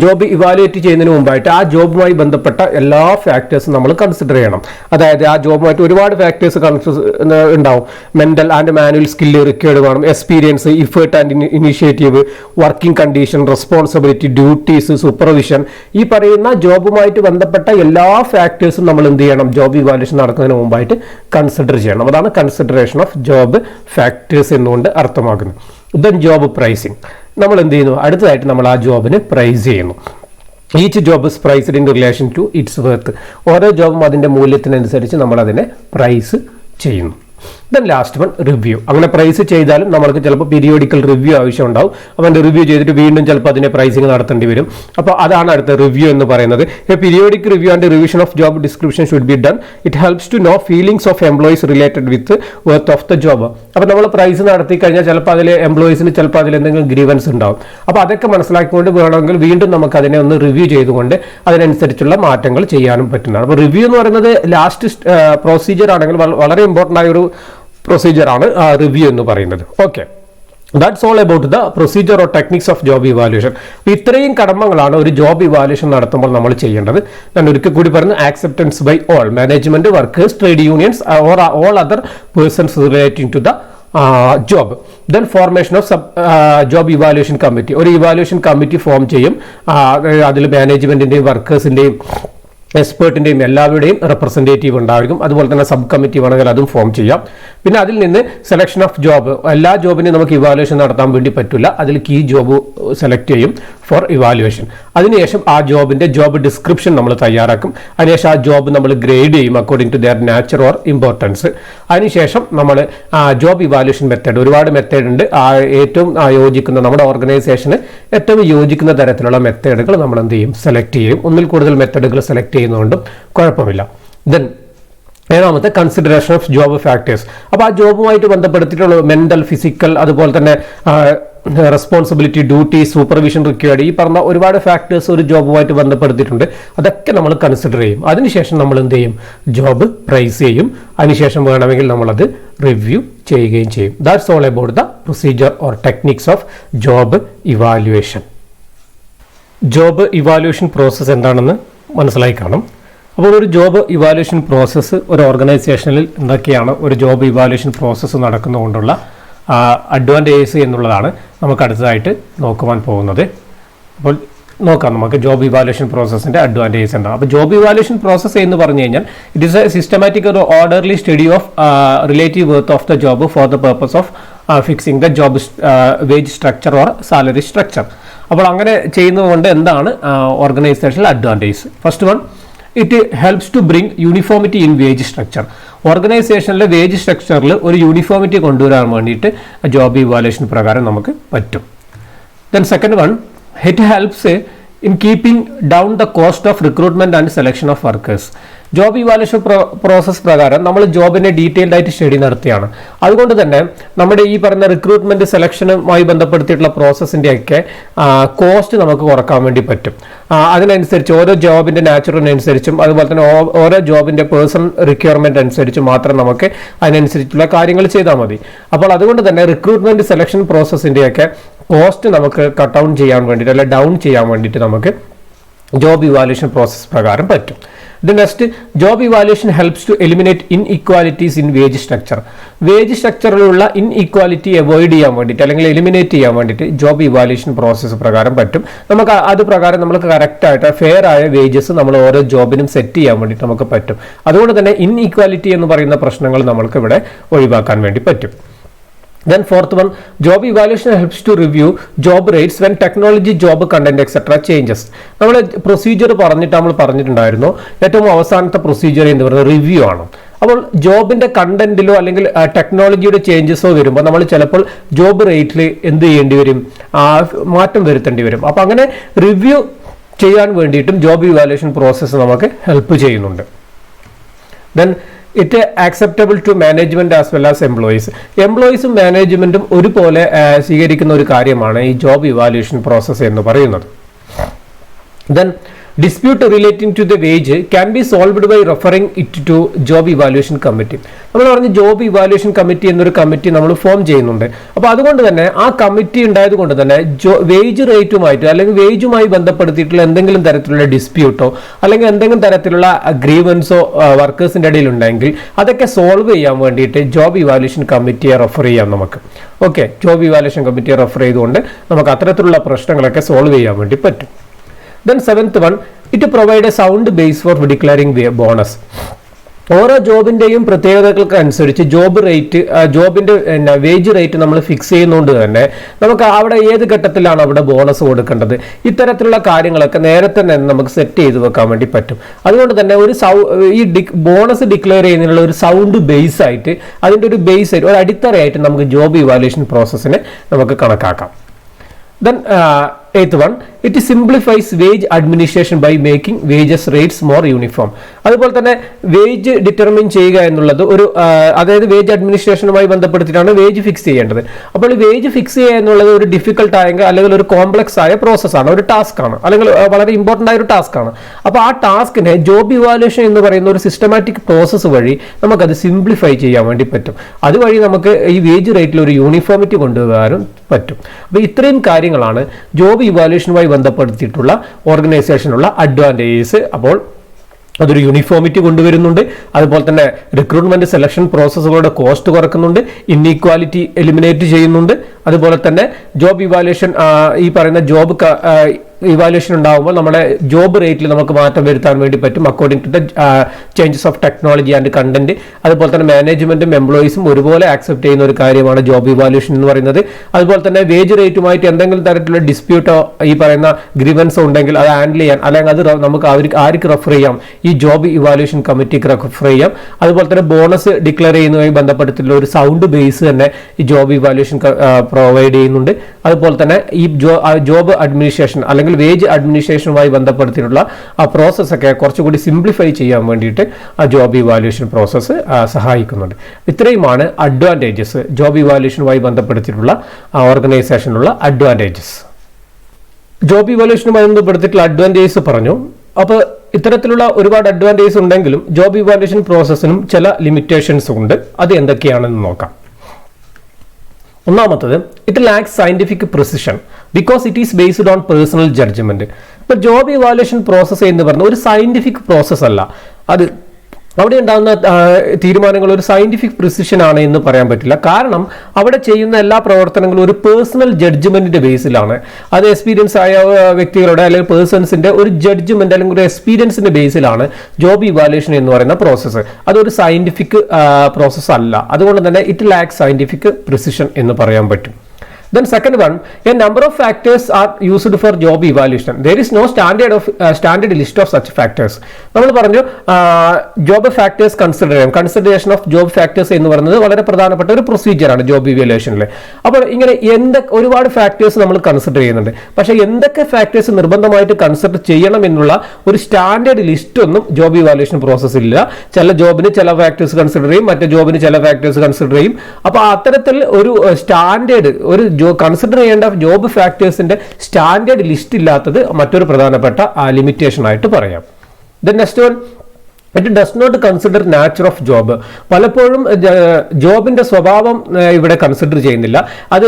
job evaluate ചെയ്യുന്നതിന് മുമ്പായിട്ട് ആ ജോബുമായി ബന്ധപ്പെട്ട എല്ലാ ഫാക്ടേഴ്സും നമ്മൾ കൺസിഡർ ചെയ്യണം. അതായത് ആ ജോബുമായിട്ട് ഒരുപാട് ഫാക്ടേഴ്സ് ഉണ്ടാവും. Mental and manual skill required വേണം, experience, effort and initiative, working condition, responsibility, duties, supervision. ഈ പറയുന്ന ജോബുമായിട്ട് ബന്ധപ്പെട്ട എല്ലാ ഫാക്ടേഴ്സും നമ്മൾ എന്ത് ചെയ്യണം, ജോബ് ഇവാലുവേഷൻ നടക്കുന്നതിന് മുമ്പായിട്ട് കൺസിഡർ ചെയ്യണം. അതാണ് കൺസിഡറേഷൻ ഓഫ് ജോബ് ഫാക്ടേഴ്സ് എന്നുകൊണ്ട് അർത്ഥമാക്കുന്നത്. Then job pricing. നമ്മൾ എന്ത് ചെയ്യുന്നു, അടുത്തതായിട്ട് നമ്മൾ ആ ജോബിന് പ്രൈസ് ചെയ്യുന്നു. Each job is priced in relation to its worth. ഓരോ ജോബും അതിൻ്റെ മൂല്യത്തിനനുസരിച്ച് നമ്മൾ അതിനെ പ്രൈസ് ചെയ്യുന്നു. Then last one, review. അങ്ങനെ പ്രൈസ് ചെയ്താലും നമ്മൾക്ക് ചിലപ്പോൾ പീരിയോഡിക്കൽ റിവ്യൂ ആവശ്യം ഉണ്ടാവും. അപ്പോൾ അതിൻ്റെ റിവ്യൂ ചെയ്തിട്ട് വീണ്ടും ചിലപ്പോൾ അതിനെ പ്രൈസിങ് നടത്തേണ്ടി വരും. അപ്പോൾ അതാണ് അടുത്ത റിവ്യൂ എന്ന് പറയുന്നത്. A periodic review and revision of job description should be done. It helps to know feelings of employees related with worth of the job. അപ്പോൾ നമ്മൾ പ്രൈസ് നടത്തി കഴിഞ്ഞാൽ ചിലപ്പോൾ അതിൽ എംപ്ലോയീസിന് ചിലപ്പോൾ അതിൽ എന്തെങ്കിലും ഗ്രീവൻസ് ഉണ്ടാവും. അപ്പോൾ അതൊക്കെ മനസ്സിലാക്കിക്കൊണ്ട് വേണമെങ്കിൽ വീണ്ടും നമുക്ക് അതിനെ ഒന്ന് റിവ്യൂ ചെയ്തുകൊണ്ട് അതിനനുസരിച്ചുള്ള മാറ്റങ്ങൾ ചെയ്യാനും പറ്റുന്നതാണ്. അപ്പോൾ റിവ്യൂ എന്ന് പറയുന്നത് ലാസ്റ്റ് പ്രൊസീജിയർ ആണെങ്കിൽ വളരെ ഇമ്പോർട്ടൻ്റ് ആയ ഒരു പ്രൊസീജിയറാണ് റിവ്യൂ എന്ന് പറയുന്നത്. Okay, that's all about the procedure or techniques of job evaluation. ഇത്രയും കടമകളാണ് ഒരു ജോബ് ഇവാലുവേഷൻ നടത്തുമ്പോൾ നമ്മൾ ചെയ്യേണ്ടത്. ഞാൻ ഒരിക്കൽ കൂടി പറഞ്ഞു, acceptance by all management, workers, trade unions or all other persons relating to the job. Then formation of job evaluation committee. ഒരു ഇവാലുവേഷൻ കമ്മിറ്റി ഫോം ചെയ്യും. അതിൽ മാനേജ്മെന്റിന്റെയും വർക്കേഴ്സിന്റെയും എക്സ്പേർട്ടിൻ്റെയും എല്ലാവരുടെയും റെപ്രസെൻറ്റേറ്റീവ് ഉണ്ടായിരിക്കും. അതുപോലെ തന്നെ സബ് കമ്മിറ്റി വേണമെങ്കിൽ അതും ഫോം ചെയ്യാം. പിന്നെ അതിൽ നിന്ന് സെലക്ഷൻ ഓഫ് ജോബ്, എല്ലാ ജോബിനും നമുക്ക് ഇവാലുവേഷൻ നടത്താൻ വേണ്ടി പറ്റില്ല. അതിൽ കീ ജോബ് സെലക്ട് ചെയ്യും ഫോർ ഇവാലുവേഷൻ. അതിനുശേഷം ആ ജോബിൻ്റെ ജോബ് ഡിസ്ക്രിപ്ഷൻ നമ്മൾ തയ്യാറാക്കും. അതിനുശേഷം ആ ജോബ് നമ്മൾ ഗ്രേഡ് ചെയ്യും according to their nature or importance. അതിനുശേഷം നമ്മൾ ജോബ് ഇവാലുവേഷൻ മെത്തേഡ്, ഒരുപാട് മെത്തേഡ് ഉണ്ട്. ഏറ്റവും യോജിക്കുന്ന, നമ്മുടെ ഓർഗനൈസേഷന് ഏറ്റവും യോജിക്കുന്ന തരത്തിലുള്ള മെത്തേഡുകൾ നമ്മൾ എന്ത് ചെയ്യും, സെലക്ട് ചെയ്യും. ഒന്നിൽ കൂടുതൽ മെത്തേഡുകൾ സെലക്ട് ചെയ്യുന്നതുകൊണ്ടും കുഴപ്പമില്ല. ദെൻ ഏഴാമത്തെ കൺസിഡറേഷൻ ഓഫ് ജോബ് ഫാക്ടേഴ്സ്. അപ്പോൾ ആ ജോബുമായിട്ട് ബന്ധപ്പെടുത്തിയിട്ടുള്ള മെന്റൽ, ഫിസിക്കൽ, അതുപോലെ തന്നെ റെസ്പോൺസിബിലിറ്റി, ഡ്യൂട്ടി, സൂപ്പർവിഷൻ റിക്വയർഡ്, ഈ പറഞ്ഞ ഒരുപാട് ഫാക്ടേഴ്സ് ഒരു ജോബുമായിട്ട് ബന്ധപ്പെടുത്തിയിട്ടുണ്ട്. അതൊക്കെ നമ്മൾ കൺസിഡർ ചെയ്യും. അതിനുശേഷം നമ്മൾ എന്ത് ചെയ്യും, ജോബ് പ്രൈസ് ചെയ്യും. അതിനുശേഷം വേണമെങ്കിൽ നമ്മളത് റിവ്യൂ ചെയ്യുകയും ചെയ്യും. That's all about the procedure or techniques of job evaluation. Job evaluation process എന്താണെന്ന് മനസ്സിലായി കാണും. അപ്പോൾ ഒരു ജോബ് ഇവാലുവേഷൻ പ്രോസസ്സ്, ഒരു ഓർഗനൈസേഷനിൽ എന്തൊക്കെയാണ് ഒരു ജോബ് ഇവാലുവേഷൻ പ്രോസസ്സ് നടക്കുന്നതുകൊണ്ടുള്ള അഡ്വാൻറ്റേജസ് എന്നുള്ളതാണ് നമുക്ക് അടുത്തതായിട്ട് നോക്കുവാൻ പോകുന്നത്. അപ്പോൾ നോക്കാം നമുക്ക് ജോബ് ഇവാലുവേഷൻ പ്രോസസ്സിൻ്റെ അഡ്വാൻറ്റേജസ് എന്താണ്. അപ്പോൾ ജോബ് ഇവാലുവേഷൻ പ്രോസസ്സ് എന്ന് പറഞ്ഞു കഴിഞ്ഞാൽ ഇറ്റ് ഈസ് എ സിസ്റ്റമാറ്റിക് ഒരു orderly study of relative worth of the job for the purpose of fixing the job wage structure or salary structure. അപ്പോൾ അങ്ങനെ ചെയ്യുന്നതുകൊണ്ട് എന്താണ് organisational advantages? First one, it helps to bring uniformity in wage structure. ഓർഗനൈസേഷനിലെ wage സ്ട്രക്ചറിൽ ഒരു uniformity കൊണ്ടുവരാൻ വേണ്ടിയിട്ട് job evaluation പ്രകാരം നമുക്ക് പറ്റും. Then second one, it helps in keeping down the cost of recruitment and selection of workers. Job evaluation process പ്രകാരം നമ്മൾ ജോബിനെ ഡീറ്റെയിൽഡ് ആയിട്ട് സ്റ്റഡി നടത്തിയാണ്. അതുകൊണ്ട് തന്നെ നമ്മുടെ ഈ പറഞ്ഞ റിക്രൂട്ട്മെന്റ് സെലക്ഷനുമായി ബന്ധപ്പെടുത്തിയിട്ടുള്ള പ്രോസസ്സിൻ്റെയൊക്കെ കോസ്റ്റ് നമുക്ക് കുറക്കാൻ വേണ്ടി പറ്റും. അതിനനുസരിച്ച് ഓരോ ജോബിന്റെ നാച്ചുറലിനനുസരിച്ചും അതുപോലെ തന്നെ ഓരോ ജോബിന്റെ പേഴ്സണൽ റിക്വയർമെന്റ് അനുസരിച്ച് മാത്രം നമുക്ക് അതിനനുസരിച്ചുള്ള കാര്യങ്ങൾ ചെയ്താൽ മതി. അപ്പോൾ അതുകൊണ്ട് തന്നെ റിക്രൂട്ട്മെന്റ് സെലക്ഷൻ പ്രോസസ്സിൻ്റെയൊക്കെ കോസ്റ്റ് നമുക്ക് കട്ട് ഡൗൺ ചെയ്യാൻ വേണ്ടിയിട്ട്, അല്ലെങ്കിൽ ഡൗൺ ചെയ്യാൻ വേണ്ടിയിട്ട് നമുക്ക് ജോബ് ഇവാലുവേഷൻ പ്രോസസ് പ്രകാരം പറ്റും. The next, job evaluation helps to eliminate inequalities in wage structure. Wage സ്ട്രക്ചറിലുള്ള ഇൻഇക്വാലിറ്റി അവോയ്ഡ് ചെയ്യാൻ വേണ്ടിയിട്ട് അല്ലെങ്കിൽ എലിമിനേറ്റ് ചെയ്യാൻ വേണ്ടിയിട്ട് ജോബ് ഇവാലുവേഷൻ പ്രോസസ്സ് പ്രകാരം പറ്റും. നമുക്ക് അത് പ്രകാരം നമുക്ക് കറക്റ്റായിട്ട് ഫെയർ ആയ വേജസ് നമ്മൾ ഓരോ ജോബിനും സെറ്റ് ചെയ്യാൻ വേണ്ടിയിട്ട് നമുക്ക് പറ്റും. അതുകൊണ്ട് തന്നെ ഇൻഇക്വാലിറ്റി എന്ന് പറയുന്ന പ്രശ്നങ്ങൾ നമ്മൾക്ക് ഇവിടെ ഒഴിവാക്കാൻ വേണ്ടി പറ്റും. Then fourth one, job evaluation helps to review job rates when technology, job content etc. changes. നമ്മൾ പ്രൊസീജിയർ നമ്മൾ പറഞ്ഞിട്ടുണ്ടായിരുന്നു. ഏറ്റവും അവസാനത്തെ പ്രൊസീജിയർ എന്ന് പറയുന്നത് റിവ്യൂ ആണ്. അപ്പോൾ ജോബിന്റെ കണ്ടന്റിലോ അല്ലെങ്കിൽ ടെക്നോളജിയുടെ ചേഞ്ചസോ വരുമ്പോൾ നമ്മൾ ചിലപ്പോൾ ജോബ് റേറ്റിൽ എന്ത് ചെയ്യേണ്ടി വരും, മാറ്റം വരുത്തേണ്ടി വരും. അപ്പോൾ അങ്ങനെ റിവ്യൂ ചെയ്യാൻ വേണ്ടിയിട്ടും ജോബ് ഇവാലുവേഷൻ പ്രോസസ്സ് നമുക്ക് ഹെൽപ്പ് ചെയ്യുന്നുണ്ട്. Then it acceptable to management as well as employees. എംപ്ലോയീസും മാനേജ്മെന്റും ഒരുപോലെ സ്വീകരിക്കുന്ന ഒരു കാര്യമാണ് ഈ ജോബ് ഇവാലുവേഷൻ പ്രോസസ്സ് എന്ന് പറയുന്നത്. Then dispute relating to the wage can be solved by referring it to job evaluation committee. നമ്മൾ പറഞ്ഞ് ജോബ് ഇവാലുവേഷൻ കമ്മിറ്റി എന്നൊരു കമ്മിറ്റി നമ്മൾ ഫോം ചെയ്യുന്നുണ്ട്. അപ്പോൾ അതുകൊണ്ട് തന്നെ ആ കമ്മിറ്റി ഉണ്ടായത് കൊണ്ട് തന്നെ വേജ് റേറ്റുമായിട്ട് അല്ലെങ്കിൽ വേജുമായി ബന്ധപ്പെടുത്തിയിട്ടുള്ള എന്തെങ്കിലും തരത്തിലുള്ള ഡിസ്പ്യൂട്ടോ അല്ലെങ്കിൽ എന്തെങ്കിലും തരത്തിലുള്ള ഗ്രീവൻസോ വർക്കേഴ്സിൻ്റെ ഇടയിൽ ഉണ്ടെങ്കിൽ അതൊക്കെ സോൾവ് ചെയ്യാൻ വേണ്ടിയിട്ട് ജോബ് ഇവാലുവേഷൻ കമ്മിറ്റിയെ റെഫർ ചെയ്യാം നമുക്ക്. ഓക്കെ, ജോബ് ഇവാലുവേഷൻ കമ്മിറ്റിയെ റെഫർ ചെയ്തുകൊണ്ട് നമുക്ക് അത്തരത്തിലുള്ള പ്രശ്നങ്ങളൊക്കെ സോൾവ് ചെയ്യാൻ വേണ്ടി പറ്റും. Then seventh one, it provide a sound base for declaring bonus. ഓരോ ജോബിൻ്റെയും പ്രത്യേകതകൾക്ക് അനുസരിച്ച് ജോബിൻ്റെ വേജ് റേറ്റ് നമ്മൾ ഫിക്സ് ചെയ്യുന്നതുകൊണ്ട് തന്നെ നമുക്ക് അവിടെ ഏത് ഘട്ടത്തിലാണ് അവിടെ ബോണസ് കൊടുക്കേണ്ടത്, ഇത്തരത്തിലുള്ള കാര്യങ്ങളൊക്കെ നേരത്തെ തന്നെ നമുക്ക് സെറ്റ് ചെയ്ത് വെക്കാൻ വേണ്ടി പറ്റും. അതുകൊണ്ട് തന്നെ ഈ ബോണസ് ഡിക്ലെയർ ചെയ്യുന്നതിനുള്ള ഒരു സൗണ്ട് ബേസ് ആയിട്ട്, അതിൻ്റെ ഒരു ബേസ് ആയിട്ട്, ഒരു അടിത്തറയായിട്ട് നമുക്ക് ജോബ് ഇവാലുവേഷൻ പ്രോസസ്സിനെ നമുക്ക് കണക്കാക്കാം. Then eighth one, it simplifies wage administration by making wages rates more uniform. അതുപോലെ തന്നെ വേജ് ഡിറ്റർമിൻ ചെയ്യുക എന്നുള്ളത് അതായത് വേജ് അഡ്മിനിസ്ട്രേഷനുമായി ബന്ധപ്പെടുത്തിയിട്ടാണ് വേജ് ഫിക്സ് ചെയ്യേണ്ടത്. അപ്പോൾ വേജ് ഫിക്സ് ചെയ്യുക എന്നുള്ളത് ഒരു ഡിഫിക്കൽട്ട് ആയ അല്ലെങ്കിൽ ഒരു കോംപ്ലക്സ് ആയ പ്രോസസ്സാണ്, ഒരു ടാസ്ക് ആണ്, അല്ലെങ്കിൽ വളരെ ഇമ്പോർട്ടൻ്റ് ആയ ഒരു ടാസ്ക് ആണ്. അപ്പോൾ ആ ടാസ്കിനെ ജോബ് ഇവാലുവേഷൻ എന്ന് പറയുന്ന ഒരു സിസ്റ്റമാറ്റിക് പ്രോസസ്സ് വഴി നമുക്കത് സിംപ്ലിഫൈ ചെയ്യാൻ വേണ്ടി പറ്റും. അതുവഴി നമുക്ക് ഈ വേജ് റേറ്റിൽ ഒരു യൂണിഫോമിറ്റി കൊണ്ടുവരാനും പറ്റും. അപ്പോൾ ഇത്രയും കാര്യങ്ങളാണ് ജോബ് ഇവാലുവേഷനുമായി ബന്ധപ്പെടുത്തിയിട്ടുള്ള ഓർഗനൈസേഷനുള്ള അഡ്വാൻറ്റേജസ്. അപ്പോൾ അതൊരു യൂണിഫോമിറ്റി കൊണ്ടുവരുന്നുണ്ട്, അതുപോലെ തന്നെ റിക്രൂട്ട്മെന്റ് സെലക്ഷൻ പ്രോസസ്സുകളുടെ കോസ്റ്റ് കുറക്കുന്നുണ്ട്, ഇൻഇക്വാലിറ്റി എലിമിനേറ്റ് ചെയ്യുന്നുണ്ട്, അതുപോലെ തന്നെ ജോബ് ഇവാലുവേഷൻ ഈ പറയുന്ന ഇവാലുവേഷൻ ഉണ്ടാകുമ്പോൾ നമ്മുടെ ജോബ് റേറ്റിൽ നമുക്ക് മാറ്റം വരുത്താൻ വേണ്ടി പറ്റും according to the changes of technology and content. അതുപോലെ തന്നെ മാനേജ്മെന്റും എംപ്ലോയീസും ഒരുപോലെ ആക്സെപ്റ്റ് ചെയ്യുന്ന ഒരു കാര്യമാണ് ജോബ് ഇവാലുവേഷൻ എന്ന് പറയുന്നത്. അതുപോലെ തന്നെ വേജ് റേറ്റുമായിട്ട് എന്തെങ്കിലും തരത്തിലുള്ള ഡിസ്പ്യൂട്ടോ ഈ പറയുന്ന ഗ്രീവൻസോ ഉണ്ടെങ്കിൽ അത് ഹാൻഡിൽ ചെയ്യാൻ, അല്ലെങ്കിൽ അത് നമുക്ക് ആർക്ക് റെഫർ ചെയ്യാം, ഈ ജോബ് ഇവാലുവേഷൻ കമ്മിറ്റിക്ക് റെഫർ ചെയ്യാം. അതുപോലെ തന്നെ ബോണസ് ഡിക്ലെയർ ചെയ്യുന്നതുമായി ബന്ധപ്പെട്ടിട്ടുള്ള ഒരു സൗണ്ട് ബേസ് തന്നെ ഈ ജോബ് ഇവാലുവേഷൻ പ്രൊവൈഡ് ചെയ്യുന്നുണ്ട്. അതുപോലെ തന്നെ ഈ ജോബ് അഡ്മിനിസ്ട്രേഷൻ അല്ലെങ്കിൽ വേജ് അഡ്മിനിസ്ട്രേഷനുമായി ബന്ധപ്പെടുത്തിയിട്ടുള്ള ആ പ്രോസസ്സൊക്കെ കുറച്ചുകൂടി സിംപ്ലിഫൈ ചെയ്യാൻ വേണ്ടിയിട്ട് ആ ജോബ് ഇവാലുവേഷൻ പ്രോസസ്സ് സഹായിക്കുന്നുണ്ട്. ഇത്രയുമാണ് അഡ്വാൻറ്റേജസ്, ജോബ് ഇവാലുവേഷനുമായി ബന്ധപ്പെടുത്തിയിട്ടുള്ള ഓർഗനൈസേഷനുള്ള അഡ്വാൻറ്റേജസ്. ജോബ് ഇവാലുവേഷനുമായി ബന്ധപ്പെടുത്തിയിട്ടുള്ള അഡ്വാൻറ്റേജസ് പറഞ്ഞു. അപ്പോൾ ഇത്തരത്തിലുള്ള ഒരുപാട് അഡ്വാൻറ്റേജസ് ഉണ്ടെങ്കിലും ജോബ് ഇവാലുവേഷൻ പ്രോസസ്സിനും ചില ലിമിറ്റേഷൻസ് ഉണ്ട്. അത് എന്തൊക്കെയാണെന്ന് നോക്കാം. ഒന്നാമത്തത്, it lacks scientific precision because it is based on personal judgement. ഇപ്പൊ ജോബ് ഇവാലുവേഷൻ പ്രോസസ്സ് എന്ന് പറഞ്ഞ ഒരു സയന്റിഫിക് പ്രോസസ് അല്ല. അത് അവിടെ ഉണ്ടാകുന്ന തീരുമാനങ്ങൾ ഒരു സയന്റിഫിക് പ്രിസിഷൻ ആണ് എന്ന് പറയാൻ പറ്റില്ല. കാരണം അവിടെ ചെയ്യുന്ന എല്ലാ പ്രവർത്തനങ്ങളും ഒരു പേഴ്സണൽ ജഡ്ജ്മെന്റിന്റെ ബേസിലാണ്. അത് എക്സ്പീരിയൻസ് ആയ വ്യക്തികളുടെ അല്ലെങ്കിൽ പേഴ്സൺസിന്റെ ഒരു ജഡ്ജ്മെന്റ് അല്ലെങ്കിൽ ഒരു എക്സ്പീരിയൻസിന്റെ ബേസിലാണ് ജോബ് ഇവാലുവേഷൻ എന്ന് പറയുന്ന പ്രോസസ്സ്. അതൊരു സയന്റിഫിക് പ്രോസസ്സ് അല്ല. അതുകൊണ്ട് തന്നെ ഇറ്റ് ലാക്സ് സയന്റിഫിക് പ്രിസിഷൻ എന്ന് പറയാൻ പറ്റും. Then second one, a number of factors are used for job evaluation. There is no standard list of such factors. നമ്മൾ പറഞ്ഞു job factors consideration of job factors എന്ന് പറയുന്നത് വളരെ പ്രധാനപ്പെട്ട ഒരു പ്രൊസീജിയറാണ് ജോബ് ഇവാലുവേഷനിൽ. അപ്പോൾ ഇങ്ങനെ ഒരുപാട് ഫാക്ടേഴ്സ് നമ്മൾ കൺസിഡർ ചെയ്യുന്നുണ്ട്. പക്ഷേ എന്തൊക്കെ ഫാക്ടേഴ്സ് നിർബന്ധമായിട്ട് കൺസിഡർ ചെയ്യണം എന്നുള്ള ഒരു സ്റ്റാൻഡേർഡ് ലിസ്റ്റ് ഒന്നും ജോബ് ഇവാലുവേഷൻ പ്രോസസ്സിൽ ഇല്ല. ചില ജോബിന് ചില ഫാക്ടേഴ്സ് കൺസിഡർ ചെയ്യും, മറ്റേ ജോബിന് ചില ഫാക്ടേഴ്സ് കൺസിഡർ ചെയ്യും. അപ്പോൾ അത്തരത്തിൽ ഒരു സ്റ്റാൻഡേർഡ് ഒരു കൺസിഡർ ചെയ്യേണ്ട ജോബ് ഫാക്ടേഴ്സിന്റെ സ്റ്റാൻഡേർഡ് ലിസ്റ്റ് ഇല്ലാത്തത് മറ്റൊരു പ്രധാനപ്പെട്ട ലിമിറ്റേഷൻ ആയിട്ട് പറയാം. Then next one, it does not consider nature of job. പലപ്പോഴും ജോബിന്റെ സ്വഭാവം ഇവിടെ കൺസിഡർ ചെയ്യുന്നില്ല. അത്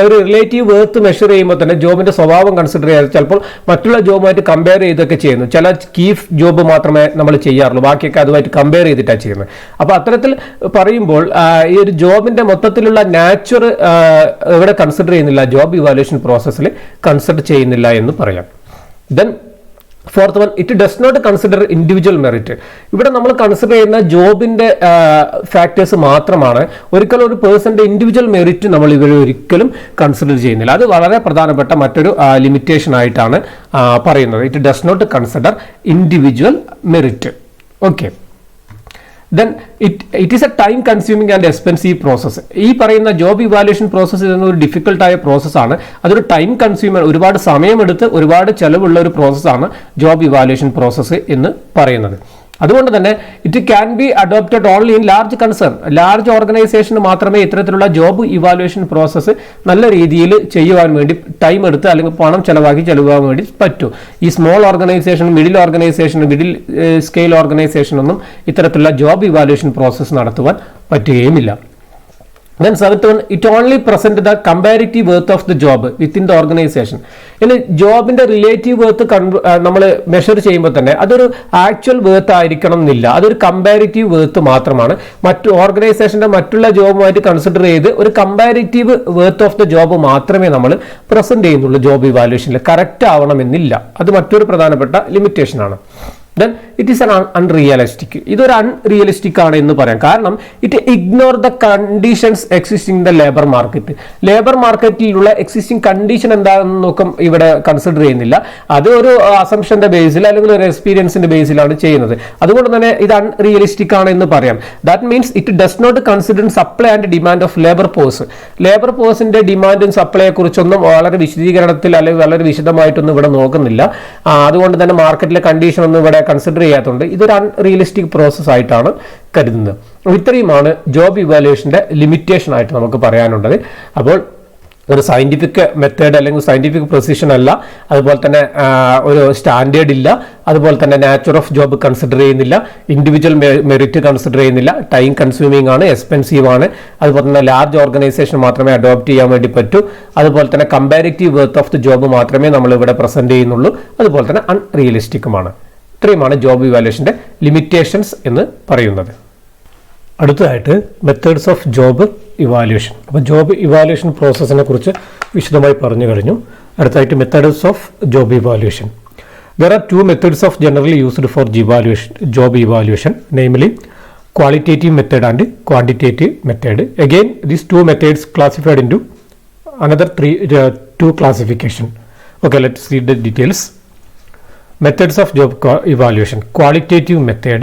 ഒരു റിലേറ്റീവ് വേർത്ത് മെഷർ ചെയ്യുമ്പോൾ തന്നെ ജോബിന്റെ സ്വഭാവം കൺസിഡർ ചെയ്യാതെ ചിലപ്പോൾ മറ്റുള്ള ജോബുമായിട്ട് കമ്പയർ ചെയ്തൊക്കെ ചെയ്യുന്നു. ചില കീ ജോബ് മാത്രമേ നമ്മൾ ചെയ്യാറുള്ളൂ, ബാക്കിയൊക്കെ അതുമായിട്ട് കമ്പയർ ചെയ്തിട്ടാണ് ചെയ്യുന്നത്. അപ്പോൾ അത്തരത്തിൽ പറയുമ്പോൾ ഈ ഒരു ജോബിന്റെ മൊത്തത്തിലുള്ള നാച്ചർ ഇവിടെ കൺസിഡർ ചെയ്യുന്നില്ല, ജോബ് ഇവാലുവേഷൻ പ്രോസസ്സിൽ കൺസിഡർ ചെയ്യുന്നില്ല എന്ന് പറയാം. Then fourth one, it does not consider individual merit. ഇവിടെ നമ്മൾ കൺസിഡർ ചെയ്യുന്ന ജോബിന്റെ ഫാക്ടേഴ്സ് മാത്രമാണ്. ഒരിക്കലും ഒരു പേഴ്സന്റെ ഇൻഡിവിജ്വൽ മെറിറ്റ് നമ്മൾ ഇവർ ഒരിക്കലും കൺസിഡർ ചെയ്യുന്നില്ല. അത് വളരെ പ്രധാനപ്പെട്ട മറ്റൊരു ലിമിറ്റേഷൻ ആയിട്ടാണ് പറയുന്നത്. It does not consider individual merit. Okay. then it is a time consuming and expensive process. ഈ പറയുന്ന ജോബ് ഇവാലുവേഷൻ പ്രോസസ്സ് ഇതൊരു ഡിഫിക്കൽട്ട് ആയ പ്രോസസ്സാണ്. അതൊരു ടൈം കൺസ്യൂമർ, ഒരുപാട് സമയമെടുത്ത് ഒരുപാട് ചെലവുള്ള ഒരു പ്രോസസ്സാണ് ജോബ് ഇവാലുവേഷൻ പ്രോസസ്സ് എന്ന് പറയുന്നത്. അതുകൊണ്ട് തന്നെ it can be adopted only in large concern. Large ഓർഗനൈസേഷന് മാത്രമേ ഇത്തരത്തിലുള്ള ജോബ് ഇവാലുവേഷൻ പ്രോസസ്സ് നല്ല രീതിയിൽ ചെയ്യുവാൻ വേണ്ടി ടൈം എടുത്ത് അല്ലെങ്കിൽ പണം ചെലവാക്കി ചെലവാൻ വേണ്ടി പറ്റൂ. ഈ സ്മോൾ ഓർഗനൈസേഷൻ, മിഡിൽ സ്കെയിൽ ഓർഗനൈസേഷനൊന്നും ഇത്തരത്തിലുള്ള ജോബ് ഇവാലുവേഷൻ പ്രോസസ്സ് നടത്തുവാൻ പറ്റുകയുമില്ല. Then seventh one, it only present the comparative worth of the job within the organization. ഇനി ജോബിന്റെ റിലേറ്റീവ് വർത്ത് നമ്മൾ മെഷർ ചെയ്യുമ്പോൾ തന്നെ അതൊരു ആക്ച്വൽ വേർത്ത് ആയിരിക്കണം എന്നില്ല. അതൊരു കമ്പാരിറ്റീവ് വേർത്ത് മാത്രമാണ്. മറ്റു ഓർഗനൈസേഷന്റെ മറ്റുള്ള ജോബുമായിട്ട് കൺസിഡർ ചെയ്ത് ഒരു comparative worth of the job മാത്രമേ നമ്മൾ പ്രസന്റ് ചെയ്യുന്നുള്ളൂ. ജോബ് ഇവാലുവേഷനിൽ കറക്റ്റ് ആവണമെന്നില്ല. അത് മറ്റൊരു പ്രധാനപ്പെട്ട ലിമിറ്റേഷൻ ആണ്. then it is an unrealistic. ഇതൊരു അൺറിയലിസ്റ്റിക് ആണ് എന്ന് പറയാം. കാരണം it ignore the conditions existing the labour market. Labour മാർക്കറ്റിലുള്ള എക്സിസ്റ്റിംഗ് കണ്ടീഷൻ എന്താണെന്ന് നോക്കും ഇവിടെ കൺസിഡർ ചെയ്യുന്നില്ല. അത് ഒരു അസംഷന്റെ ബേസിൽ അല്ലെങ്കിൽ ഒരു എക്സ്പീരിയൻസിന്റെ ബേസിലാണ് ചെയ്യുന്നത്. അതുകൊണ്ട് തന്നെ ഇത് അൺറിയലിസ്റ്റിക് ആണ് എന്ന് പറയാം. That means it does not consider supply and demand of labour force. Labour ഫോഴ്സിന്റെ ഡിമാൻഡും സപ്ലൈയെ കുറിച്ചൊന്നും വളരെ വിശദീകരണത്തിൽ അല്ലെങ്കിൽ വളരെ വിശദമായിട്ടൊന്നും ഇവിടെ നോക്കുന്നില്ല. അതുകൊണ്ട് തന്നെ മാർക്കറ്റിലെ കണ്ടീഷൻ ഒന്നും ഇവിടെ കൺസിഡർ ചെയ്യാത്തതുകൊണ്ട് ഇതൊരു അൺറിയലിസ്റ്റിക് പ്രോസസ് ആയിട്ടാണ് കരുതുന്നത്. ഇത്രയുമാണ് ജോബ് ഇവാലുവേഷന്റെ ലിമിറ്റേഷൻ ആയിട്ട് നമുക്ക് പറയാനുള്ളത്. അപ്പോൾ ഒരു സയന്റിഫിക് മെത്തേഡ് അല്ലെങ്കിൽ സയന്റിഫിക് പ്രൊസിഷൻ അല്ല, അതുപോലെ തന്നെ ഒരു സ്റ്റാൻഡേർഡ് ഇല്ല, അതുപോലെ തന്നെ നാച്ചർ ഓഫ് ജോബ് കൺസിഡർ ചെയ്യുന്നില്ല, ഇൻഡിവിജ്വൽ മെറിറ്റ് കൺസിഡർ ചെയ്യുന്നില്ല, ടൈം കൺസ്യൂമിംഗ് ആണ്, എക്സ്പെൻസീവ് ആണ്, അതുപോലെ തന്നെ ലാർജ് ഓർഗനൈസേഷൻ മാത്രമേ അഡോപ്റ്റ് ചെയ്യാൻ വേണ്ടി പറ്റൂ, അതുപോലെ തന്നെ comparative worth of the job മാത്രമേ നമ്മൾ ഇവിടെ പ്രസന്റ് ചെയ്യുന്നുള്ളൂ, അതുപോലെ തന്നെ അൺറിയലിസ്റ്റിക്കുമാണ്. ഇത്രയുമാണ് ജോബ് ഇവാലുവേഷന്റെ ലിമിറ്റേഷൻസ് എന്ന് പറയുന്നത്. അടുത്തതായിട്ട് മെത്തേഡ്സ് ഓഫ് ജോബ് ഇവാലുവേഷൻ. അപ്പോൾ ജോബ് ഇവാലുവേഷൻ പ്രോസസ്സിനെ കുറിച്ച് വിശദമായി പറഞ്ഞു കഴിഞ്ഞു. അടുത്തായിട്ട് methods of job evaluation. There are two methods of generally used for job evaluation, namely qualitative method and quantitative method. Again, these two methods classified into another two classification. Okay, let's see the details. Methods of job evaluation: qualitative method,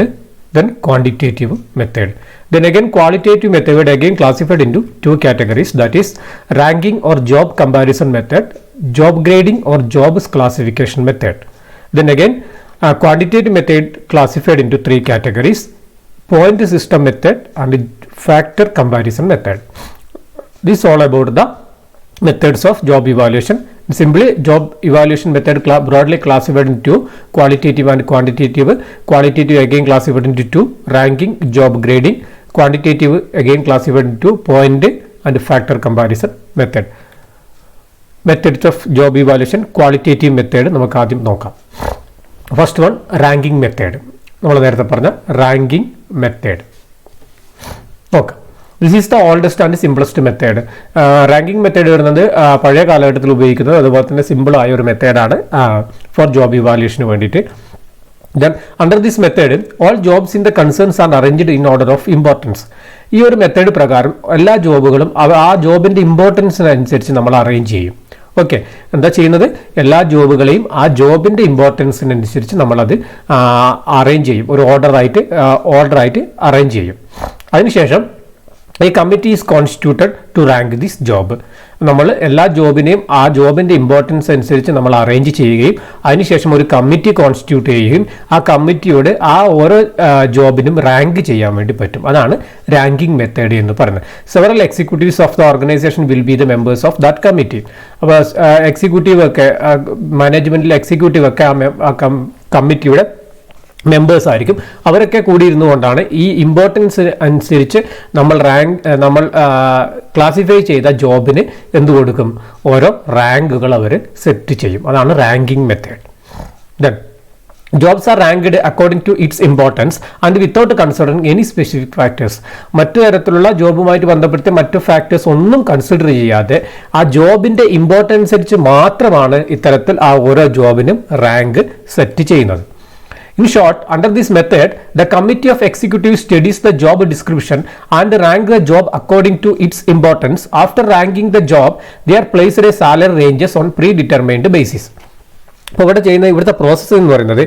then quantitative method. Then again, qualitative method again classified into two categories, that is ranking or job comparison method, job grading or jobs classification method. Then again, quantitative method classified into three categories: point system method and factor comparison method. This is all about the methods of job evaluation. Simply, job evaluation method broadly classified into qualitative and quantitative. Qualitative again classified into two: ranking, job grading. Quantitative again classified into point and factor comparison method. Methods of job evaluation, qualitative method നമുക്ക് ആദ്യം നോക്കാം. First one ranking method. നമ്മൾ നേരത്തെ പറഞ്ഞ ranking method നോക്കാം. This is the oldest and simplest method. Ranking method വരുന്നത് പഴയ കാലഘട്ടത്തിൽ ഉപയോഗിക്കുന്നത്, അതുപോലെ തന്നെ സിമ്പിൾ ആയ ഒരു മെത്തേഡാണ് ഫോർ ജോബ് ഇവാലുവേഷന് വേണ്ടിയിട്ട്. Then under this method, all jobs in the concerns are arranged in order of importance. ഈ ഒരു മെത്തേഡ് പ്രകാരം എല്ലാ ജോബുകളും ആ ജോബിൻ്റെ ഇമ്പോർട്ടൻസിനനുസരിച്ച് നമ്മൾ അറേഞ്ച് ചെയ്യും. ഓക്കെ, എന്താ ചെയ്യുന്നത്? എല്ലാ ജോബുകളെയും ആ ജോബിൻ്റെ ഇമ്പോർട്ടൻസിനനുസരിച്ച് നമ്മളത് അറേഞ്ച് ചെയ്യും, ഒരു ഓർഡറായിട്ട് അറേഞ്ച് ചെയ്യും. അതിനുശേഷം a committee is constituted to rank this job. നമ്മൾ എല്ലാ ജോബിനെയും ആ ജോബിൻ്റെ ഇമ്പോർട്ടൻസ് അനുസരിച്ച് നമ്മൾ അറേഞ്ച് ചെയ്യുകയും അതിനുശേഷം ഒരു കമ്മിറ്റി കോൺസ്റ്റിറ്റ്യൂട്ട് ചെയ്യുകയും ആ കമ്മിറ്റിയോട് ആ ഓരോ ജോബിനും റാങ്ക് ചെയ്യാൻ വേണ്ടി പറ്റും. അതാണ് റാങ്കിങ് മെത്തേഡ് എന്ന് പറയുന്നത്. Several executives of the organisation will be the members of that committee. അപ്പോൾ എക്സിക്യൂട്ടീവ് ഒക്കെ മാനേജ്മെൻറ്റിലെ എക്സിക്യൂട്ടീവ് ഒക്കെ ആ കമ്മിറ്റിയുടെ മെമ്പേഴ്സ് ആയിരിക്കും. അവരൊക്കെ കൂടിയിരുന്നു കൊണ്ടാണ് ഈ ഇമ്പോർട്ടൻസ് അനുസരിച്ച് നമ്മൾ ക്ലാസിഫൈ ചെയ്ത ജോബിന് എന്ത് കൊടുക്കും? ഓരോ റാങ്കുകൾ അവർ സെറ്റ് ചെയ്യും. അതാണ് ranking method. Then jobs are ranked according to its importance and without considering any specific factors. മറ്റു തരത്തിലുള്ള ജോബുമായിട്ട് ബന്ധപ്പെടുത്തി മറ്റു ഫാക്ടേഴ്സ് ഒന്നും കൺസിഡർ ചെയ്യാതെ ആ ജോബിൻ്റെ ഇമ്പോർട്ടൻസ് അനുസരിച്ച് മാത്രമാണ് ഇത്തരത്തിൽ ആ ഓരോ ജോബിനും റാങ്ക് സെറ്റ് ചെയ്യുന്നത്. In short, under this method, the committee of executives studies the job description and rank the job according to its importance. After ranking the job, they are placed at salary ranges on predetermined basis. അപ്പോൾ ഇവിടെ ചെയ്യുന്ന ഇവിടുത്തെ process എന്ന് പറയുന്നത്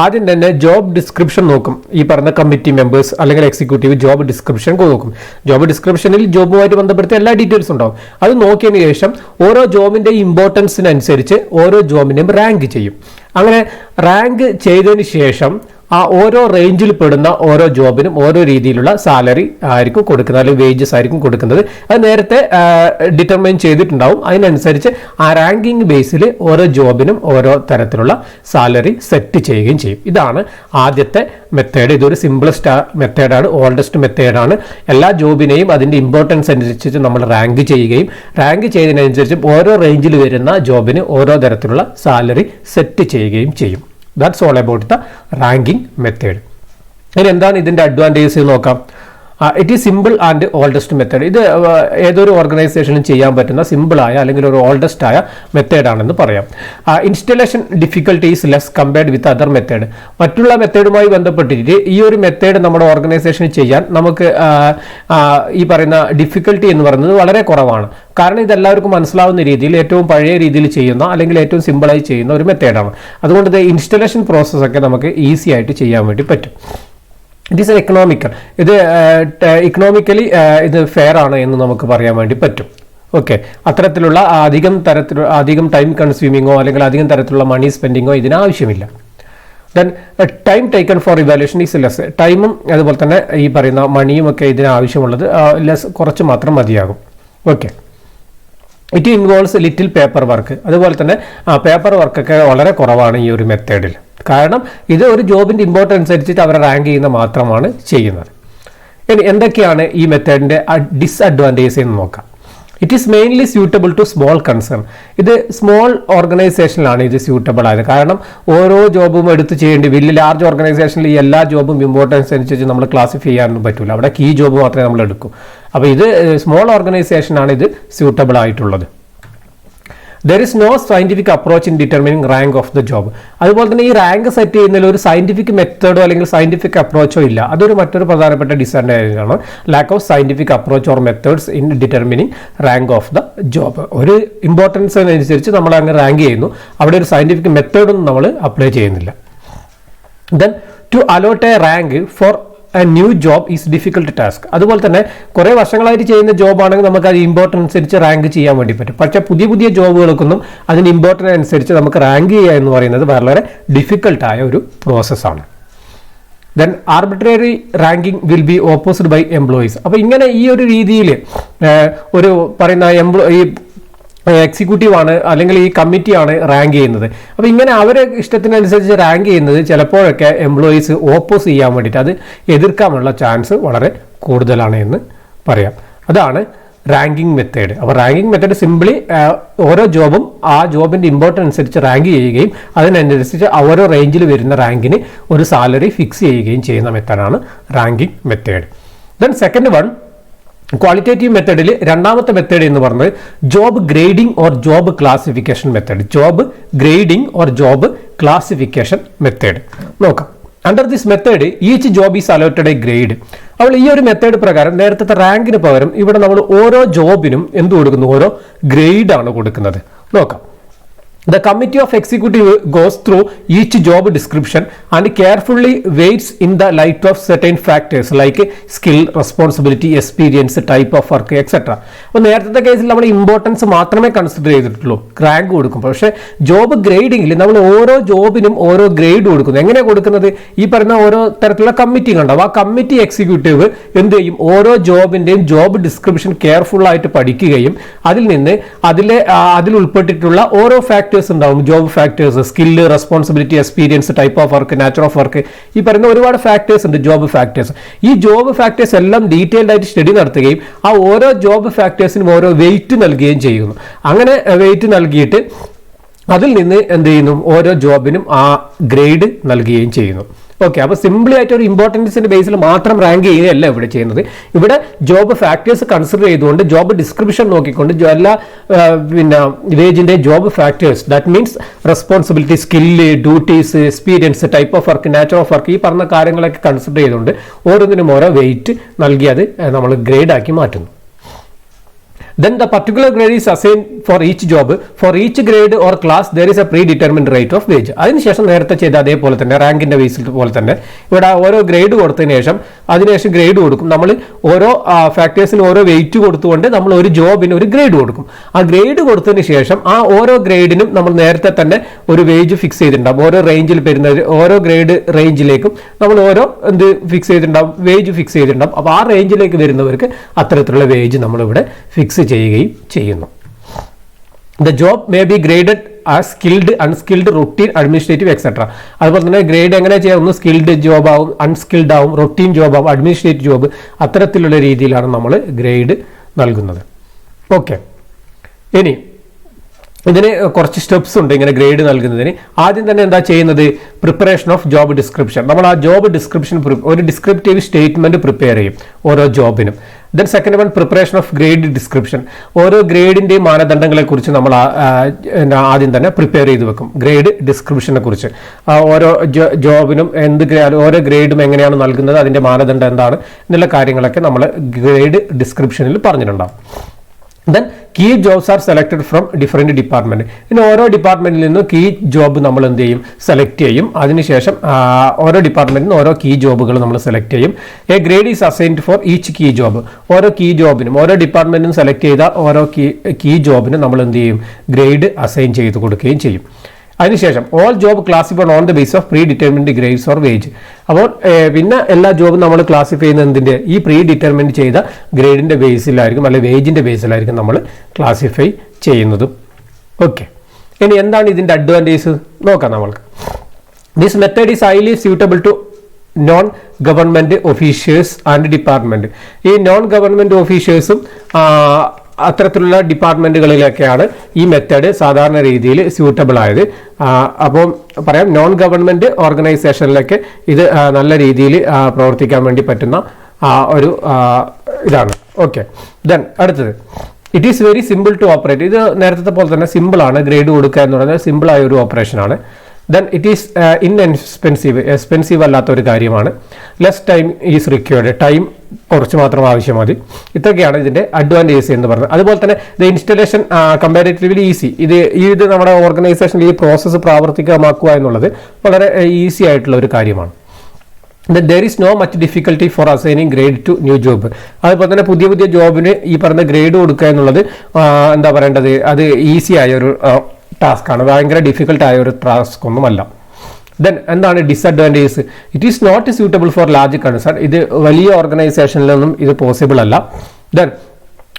ആദ്യം തന്നെ job description നോക്കും. ഈ പറഞ്ഞ കമ്മിറ്റി മെമ്പേഴ്സ് അല്ലെങ്കിൽ എക്സിക്യൂട്ടീവ് ജോബ് ഡിസ്ക്രിപ്ഷൻ നോക്കും. ജോബ് ഡിസ്ക്രിപ്ഷനിൽ ജോബുമായിട്ട് ബന്ധപ്പെടുത്തി എല്ലാ ഡീറ്റെയിൽസ് ഉണ്ടാവും. അത് നോക്കിയതിന് ശേഷം ഓരോ ജോബിൻ്റെ ഇമ്പോർട്ടൻസിനനുസരിച്ച് ഓരോ ജോബിനെയും റാങ്ക് ചെയ്യും. അങ്ങനെ റാങ്ക് ചെയ്തതിന് ശേഷം ആ ഓരോ റേഞ്ചിൽ പെടുന്ന ഓരോ ജോബിനും ഓരോ രീതിയിലുള്ള സാലറി ആയിരിക്കും കൊടുക്കുന്നത്, അല്ലെങ്കിൽ വേജസ് ആയിരിക്കും കൊടുക്കുന്നത്. അത് നേരത്തെ ഡിറ്റർമൈൻ ചെയ്തിട്ടുണ്ടാവും. അതിനനുസരിച്ച് ആ റാങ്കിങ് ബേസിൽ ഓരോ ജോബിനും ഓരോ തരത്തിലുള്ള സാലറി സെറ്റ് ചെയ്യുകയും ചെയ്യും. ഇതാണ് ആദ്യത്തെ മെത്തേഡ്. ഇതൊരു സിംപ്ലസ്റ്റ് മെത്തേഡാണ്, ഓൾഡസ്റ്റ് മെത്തേഡാണ്. എല്ലാ ജോബിനെയും അതിൻ്റെ ഇമ്പോർട്ടൻസ് അനുസരിച്ച് നമ്മൾ റാങ്ക് ചെയ്യുകയും റാങ്ക് ചെയ്തതിനനുസരിച്ച് ഓരോ റേഞ്ചിൽ വരുന്ന ജോബിന് ഓരോ തരത്തിലുള്ള സാലറി സെറ്റ് ചെയ്യുകയും ചെയ്യും. That's all about the ranking method. ഇനി എന്താണ് ഇതിൻ്റെ അഡ്വാൻറ്റേജസ് നോക്കാം. It is simple and oldest method. ഇത് ഏതൊരു ഓർഗനൈസേഷനും ചെയ്യാൻ പറ്റുന്ന സിമ്പിളായ അല്ലെങ്കിൽ ഒരു ഓൾഡസ്റ്റ് ആയ മെത്തേഡാണെന്ന് പറയാം. Installation difficulty is less compared with other method. മറ്റുള്ള മെത്തേഡുമായി ബന്ധപ്പെട്ടിട്ട് ഈ ഒരു മെത്തേഡ് നമ്മുടെ ഓർഗനൈസേഷനിൽ ചെയ്യാൻ നമുക്ക് ഈ പറയുന്ന ഡിഫിക്കൽട്ടി എന്ന് പറയുന്നത് വളരെ കുറവാണ്. കാരണം ഇതെല്ലാവർക്കും മനസ്സിലാവുന്ന രീതിയിൽ ഏറ്റവും പഴയ രീതിയിൽ ചെയ്യുന്ന അല്ലെങ്കിൽ ഏറ്റവും സിമ്പിളായി ചെയ്യുന്ന ഒരു മെത്തേഡാണ്. അതുകൊണ്ട് ഇത് ഇൻസ്റ്റലേഷൻ പ്രോസസ്സൊക്കെ നമുക്ക് ഈസി ആയിട്ട് ചെയ്യാൻ വേണ്ടി പറ്റും. It is economical. ഇത് ഇക്കണോമിക്കലി ഇത് ഫെയർ ആണ് എന്ന് നമുക്ക് പറയാൻ വേണ്ടി പറ്റും. ഓക്കെ, അത്തരത്തിലുള്ള അധികം ടൈം കൺസ്യൂമിങ്ങോ അല്ലെങ്കിൽ അധികം തരത്തിലുള്ള മണി സ്പെൻഡിങ്ങോ ഇതിനാവശ്യമില്ല. Then time taken for evaluation is less. ടൈമും അതുപോലെ തന്നെ ഈ പറയുന്ന മണിയും ഒക്കെ ഇതിനാവശ്യമുള്ളത് കുറച്ച് മാത്രം മതിയാകും. Okay, it involves little paper work. അതുപോലെ തന്നെ പേപ്പർ വർക്കൊക്കെ വളരെ കുറവാണ് ഈ ഒരു മെത്തേഡിൽ. കാരണം ഇത് ഒരു ജോബിൻ്റെ ഇമ്പോർട്ടൻസ് അനുസരിച്ചിട്ട് അവരെ റാങ്ക് ചെയ്യുന്ന മാത്രമാണ് ചെയ്യുന്നത്. ഇനി എന്തൊക്കെയാണ് ഈ മെത്തേഡിൻ്റെ ഡിസ്അഡ്വാൻറ്റേജ് എന്ന് നോക്കാം. It is mainly suitable to small concern. ഇത് സ്മോൾ ഓർഗനൈസേഷനിലാണ് ഇത് സ്യൂട്ടബിൾ ആയത്. കാരണം ഓരോ ജോബും എടുത്ത് ചെയ്യേണ്ടി വലിയ ലാർജ് ഓർഗനൈസേഷനിൽ ഈ എല്ലാ ജോബും ഇമ്പോർട്ടൻസ് അനുസരിച്ച് നമ്മൾ ക്ലാസിഫൈ ചെയ്യാനൊന്നും പറ്റില്ല. അവിടെ കീ ജോബ് മാത്രമേ നമ്മൾ എടുക്കൂ. അപ്പോൾ ഇത് സ്മോൾ ഓർഗനൈസേഷനാണ് ഇത് സ്യൂട്ടബിൾ ആയിട്ടുള്ളത്. There is no scientific approach in determining rank of the job. അതുപോലെ തന്നെ ഈ റാങ്ക് സെറ്റ് ചെയ്യുന്നതിൽ ഒരു സയന്റിഫിക് മെത്തേഡോ അല്ലെങ്കിൽ സയന്റിഫിക് അപ്രോച്ചോ ഇല്ല. അതൊരു മറ്റൊരു പ്രധാനപ്പെട്ട ഡിസഡ്വാൻറ്റേജ് ആണ്. Lack of scientific approach or methods in determining rank of the job. ഒരു ഇമ്പോർട്ടൻസ് അനുസരിച്ച് നമ്മൾ അങ്ങ് റാങ്ക് ചെയ്യുന്നു, അവിടെ ഒരു സയന്റിഫിക് മെത്തേഡൊന്നും നമ്മൾ അപ്ലൈ ചെയ്യുന്നില്ല. Then to allot a rank for a new job is difficult task. അതുപോലെ തന്നെ കുറേ വർഷങ്ങളായിട്ട് ചെയ്യുന്ന ജോബ് ആണെങ്കിൽ നമുക്ക് അത് ഇമ്പോർട്ടൻസ് അനുസരിച്ച് റാങ്ക് ചെയ്യാൻ വേണ്ടി പറ്റും. പക്ഷേ പുതിയ പുതിയ ജോബുകൾക്കൊന്നും അതിന് ഇമ്പോർട്ടൻസ് അനുസരിച്ച് നമുക്ക് റാങ്ക് ചെയ്യുക എന്ന് പറയുന്നത് വളരെ ഡിഫിക്കൽട്ടായ ഒരു പ്രോസസ്സാണ്. Then arbitrary ranking will be opposed by employees. അപ്പോൾ ഇങ്ങനെ ഈ ഒരു രീതിയിൽ ഒരു പറയുന്ന എക്സിക്യൂട്ടീവ് ആണ് അല്ലെങ്കിൽ ഈ കമ്മിറ്റിയാണ് റാങ്ക് ചെയ്യുന്നത്. അപ്പോൾ ഇങ്ങനെ അവരെ ഇഷ്ടത്തിനനുസരിച്ച് റാങ്ക് ചെയ്യുന്നത് ചിലപ്പോഴൊക്കെ എംപ്ലോയീസ് ഓപ്പോസ് ചെയ്യാൻ വേണ്ടിയിട്ട് അത് എതിർക്കാനുള്ള ചാൻസ് വളരെ കൂടുതലാണ് എന്ന് പറയാം. അതാണ് റാങ്കിങ് മെത്തേഡ്. അപ്പോൾ റാങ്കിങ് മെത്തേഡ് സിംപ്ലി ഓരോ ജോബും ആ ജോബിൻ്റെ ഇമ്പോർട്ടൻസ് അനുസരിച്ച് റാങ്ക് ചെയ്യുകയും അതിനനുസരിച്ച് ഓരോ റേഞ്ചിൽ വരുന്ന റാങ്കിന് ഒരു സാലറി ഫിക്സ് ചെയ്യുകയും ചെയ്യുന്ന മെത്തേഡാണ് ranking method. Then second one, qualitative മെത്തേഡിൽ രണ്ടാമത്തെ മെത്തേഡ് എന്ന് പറഞ്ഞത് job grading or job classification method. Job grading or job classification method നോക്കാം. Under this method each job is allotted a grade. അപ്പോൾ ഈ ഒരു മെത്തേഡ് പ്രകാരം നേരത്തെ റാങ്കിന് പകരം ഇവിടെ നമ്മൾ ഓരോ ജോബിനും എന്ത് കൊടുക്കുന്നു? ഓരോ ഗ്രേഡാണ് കൊടുക്കുന്നത്. നോക്കാം. The committee of executive goes through each job description and carefully weights in the light of certain factors like skill, responsibility, experience, type of work, etc. അപ്പോൾ നേരത്തെ കേസിൽ നമ്മൾ ഇമ്പോർട്ടൻസ് മാത്രമേ കൺസിഡർ ചെയ്തിട്ടുള്ളൂ, റാങ്ക് കൊടുക്കും. പക്ഷേ ജോബ് ഗ്രേഡിങ്ങിൽ നമ്മൾ ഓരോ ജോബിനും ഓരോ ഗ്രേഡ് കൊടുക്കുന്നു. എങ്ങനെയാണ് കൊടുക്കുന്നത്? ഈ പറയുന്ന ഓരോ തരത്തിലുള്ള കമ്മിറ്റി ഉണ്ടാവും. ആ കമ്മിറ്റി എക്സിക്യൂട്ടീവ് എന്ത് ചെയ്യും? ഓരോ ജോബിൻ്റെയും ജോബ് ഡിസ്ക്രിപ്ഷൻ കെയർഫുൾ ആയിട്ട് പഠിക്കുകയും അതിൽ നിന്ന് അതിൽ ഉൾപ്പെട്ടിട്ടുള്ള ഓരോ ഫാക്ടേഴ്സ് ഉണ്ടാവും. Job factors, skill, responsibility, experience, type of work, nature of work, ഈ പറയുന്ന ഒരുപാട് ഫാക്ടേഴ്സ് ഉണ്ട് ജോബ് ഫാക്ടേഴ്സ്. ഈ ജോബ് ഫാക്ടേഴ്സ് എല്ലാം ഡീറ്റെയിൽഡ് ആയിട്ട് സ്റ്റഡി നടത്തുകയും ആ ഓരോ ജോബ് ഫാക്ടേഴ്സിനും ഓരോ വെയിറ്റ് നൽകുകയും ചെയ്യുന്നു. അങ്ങനെ വെയിറ്റ് നൽകിയിട്ട് അതിൽ നിന്ന് എന്ത് ചെയ്യുന്നു? ഓരോ ജോബിനും ആ ഗ്രേഡ് നൽകുകയും ചെയ്യുന്നു. ഓക്കെ, അപ്പോൾ സിംപിളി ആയിട്ട് ഒരു ഇമ്പോർട്ടൻസിന്റെ ബേസിൽ മാത്രം റാങ്ക് ചെയ്യുകയല്ല ഇവിടെ ചെയ്യുന്നത്. ഇവിടെ ജോബ് ഫാക്ടേഴ്സ് കൺസിഡർ ചെയ്തുകൊണ്ട് ജോബ് ഡിസ്ക്രിപ്ഷൻ നോക്കിക്കൊണ്ട് എല്ലാ വേജിന്റെ job factors, that means responsibility, skill, duties, experience, type of work, nature of work, ഈ പറഞ്ഞ കാര്യങ്ങളൊക്കെ കൺസിഡർ ചെയ്തുകൊണ്ട് ഓരോന്നിനും ഓരോ വെയിറ്റ് നൽകി അത് നമ്മൾ ഗ്രേഡാക്കി മാറ്റുന്നു. Then the particular grade is assigned for each job. For each grade or class there is a predetermined rate of wage. അതിനുശേഷം നേരത്തെ ചെയ്ത അതേപോലെ തന്നെ റാങ്കിന്റെ ബേസിൽ പോലെ തന്നെ ഇവിടെ ഓരോ ഗ്രേഡ് കൊടുത്തതിന് ശേഷം അതിനുശേഷം ഗ്രേഡ് കൊടുക്കും. നമ്മൾ ഓരോ ഫാക്ടേഴ്സിന് ഓരോ വെയിറ്റ് കൊടുത്തുകൊണ്ട് നമ്മൾ ഒരു ജോബിന് ഒരു ഗ്രേഡ് കൊടുക്കും. ആ ഗ്രേഡ് കൊടുത്തതിന് ശേഷം ആ ഓരോ ഗ്രേഡിനും നമ്മൾ നേരത്തെ തന്നെ ഒരു വേജ് ഫിക്സ് ചെയ്തിട്ടുണ്ടാവും. ഓരോ റേഞ്ചിൽ വരുന്ന ഓരോ ഗ്രേഡ് റേഞ്ചിലേക്കും നമ്മൾ ഓരോ ഫിക്സ് ചെയ്തിട്ടുണ്ടാവും, വേജ് ഫിക്സ് ചെയ്തിട്ടുണ്ടാവും. അപ്പോൾ ആ റേഞ്ചിലേക്ക് വരുന്നവർക്ക് അത്തരത്തിലുള്ള വേജ് നമ്മളിവിടെ ഫിക്സ് ചെയ്യുകയും ചെയ്യുന്നു. The job may be graded as skilled, unskilled, routine, administrative, etcetera. അതുപോലെ തന്നെ ഗ്രേഡ് എങ്ങനെ ചെയ്യാം? ഒന്ന് സ്കിൽഡ് ജോബ് ആവും, അൺസ്കിൽഡ് ആവും, റൊട്ടീൻ ജോബ് ആവും, അഡ്മിനിസ്ട്രേറ്റീവ് ജോബ്, അത്തരത്തിലുള്ള രീതിയിലാണ് നമ്മൾ ഗ്രേഡ് നൽകുന്നത്. ഓക്കെ, ഇനി ഇതിന് കുറച്ച് സ്റ്റെപ്സ് ഉണ്ട് ഇങ്ങനെ ഗ്രേഡ് നൽകുന്നതിന്. ആദ്യം തന്നെ എന്താ ചെയ്യുന്നത്? Preparation of job description. നമ്മൾ ആ ജോബ് ഡിസ്ക്രിപ്ഷൻ ഒരു ഡിസ്ക്രിപ്റ്റീവ് സ്റ്റേറ്റ്മെന്റ് പ്രിപ്പയർ ചെയ്യും ഓരോ ജോബിനും. Then second one, preparation of grade description. ഓരോ ഗ്രേഡിന്റെയും മാനദണ്ഡങ്ങളെ കുറിച്ച് നമ്മൾ ആദ്യം തന്നെ പ്രിപ്പയർ ചെയ്ത് വെക്കും. ഗ്രേഡ് ഡിസ്ക്രിപ്ഷനെ കുറിച്ച് ഓരോ ജോബിനും ഓരോ ഗ്രേഡും എങ്ങനെയാണ് നൽകുന്നത്, അതിന്റെ മാനദണ്ഡം എന്താണ് എന്നുള്ള കാര്യങ്ങളൊക്കെ നമ്മൾ ഗ്രേഡ് ഡിസ്ക്രിപ്ഷനിൽ പറഞ്ഞിട്ടുണ്ടാവും. Then key jobs are selected from different department. ഇനി ഓരോ ഡിപ്പാർട്ട്മെന്റിൽ നിന്ന് കീ ജോബ് നമ്മൾ എന്ത് ചെയ്യും? സെലക്ട് ചെയ്യും. അതിനുശേഷം ഓരോ ഡിപ്പാർട്ട്മെന്റിൽ നിന്ന് ഓരോ കീ ജോബുകൾ നമ്മൾ സെലക്ട് ചെയ്യും. A grade is assigned for each key job. ഓരോ കീ ജോബിനും ഓരോ ഡിപ്പാർട്ട്മെന്റിനും സെലക്ട് ചെയ്ത ഓരോ കീ ജോബിനും നമ്മൾ എന്ത് ചെയ്യും? ഗ്രേഡ് അസൈൻ ചെയ്ത് കൊടുക്കുകയും ചെയ്യും. അതിനുശേഷം all job classified on the base of pre determined grades or wage. അപ്പോൾ പിന്നെ എല്ലാ ജോബും നമ്മൾ ക്ലാസിഫൈ ചെയ്യുന്ന എന്തിൻ്റെ? ഈ പ്രീ ഡിറ്റർമിൻഡ് ചെയ്ത ഗ്രേഡിന്റെ ബേസിലായിരിക്കും, അല്ലെങ്കിൽ വേജിന്റെ ബേസിലായിരിക്കും നമ്മൾ ക്ലാസിഫൈ ചെയ്യുന്നതും. ഓക്കെ, ഇനി എന്താണ് ഇതിന്റെ അഡ്വാൻറ്റേജ് നോക്കാം നമ്മൾക്ക്. This method is highly suitable to non government officials and department. ഈ നോൺ ഗവൺമെന്റ് ഓഫീഷ്യൽസും അത്തരത്തിലുള്ള ഡിപ്പാർട്ട്മെന്റുകളിലൊക്കെയാണ് ഈ മെത്തേഡ് സാധാരണ രീതിയിൽ സ്യൂട്ടബിൾ ആയത്. അപ്പോൾ പറയാം, നോൺ ഗവൺമെന്റ് ഓർഗനൈസേഷനിലൊക്കെ ഇത് നല്ല രീതിയിൽ പ്രവർത്തിക്കാൻ വേണ്ടി പറ്റുന്ന ഒരു ഇതാണ്. ഓക്കെ, ദെൻ അടുത്തത്, it is very simple to operate. ഇത് നേരത്തെ പോലെ തന്നെ സിമ്പിളാണ്. ഗ്രേഡ് കൊടുക്കുക എന്ന് പറയുന്നത് സിമ്പിളായ ഒരു ഓപ്പറേഷനാണ്. ദെൻ ഇറ്റ് ഈസ് എക്സ്പെൻസീവ് അല്ലാത്ത ഒരു കാര്യമാണ്. Less time is required. Time കുറച്ച് മാത്രം ആവശ്യം മതി. ഇതൊക്കെയാണ് ഇതിൻ്റെ അഡ്വാൻറ്റേജ് എന്ന് പറയുന്നത്. അതുപോലെ തന്നെ ഇത് ഇൻസ്റ്റലേഷൻ കമ്പാരിറ്റീവ്ലി ഈസി. ഇത് നമ്മുടെ ഓർഗനൈസേഷനിൽ ഈ പ്രോസസ്സ് പ്രാവർത്തികമാക്കുക എന്നുള്ളത് വളരെ ഈസി ആയിട്ടുള്ള ഒരു കാര്യമാണ്. There is no much difficulty for assigning grade to new job. അതുപോലെ തന്നെ പുതിയ ജോബിന് ഈ പറഞ്ഞ ഗ്രേഡ് കൊടുക്കുക എന്നുള്ളത് എന്താ പറയേണ്ടത്, അത് ഈസി ആയ ഒരു ടാസ്ക്കാണ്. ഭയങ്കര ഡിഫിക്കൽട്ടായ ഒരു ടാസ്ക് ഒന്നുമല്ല. ദെൻ എന്താണ് disadvantages? It is not suitable for large concern. ഇത് വലിയ ഓർഗനൈസേഷനിലൊന്നും ഇത് പോസിബിൾ അല്ല. Then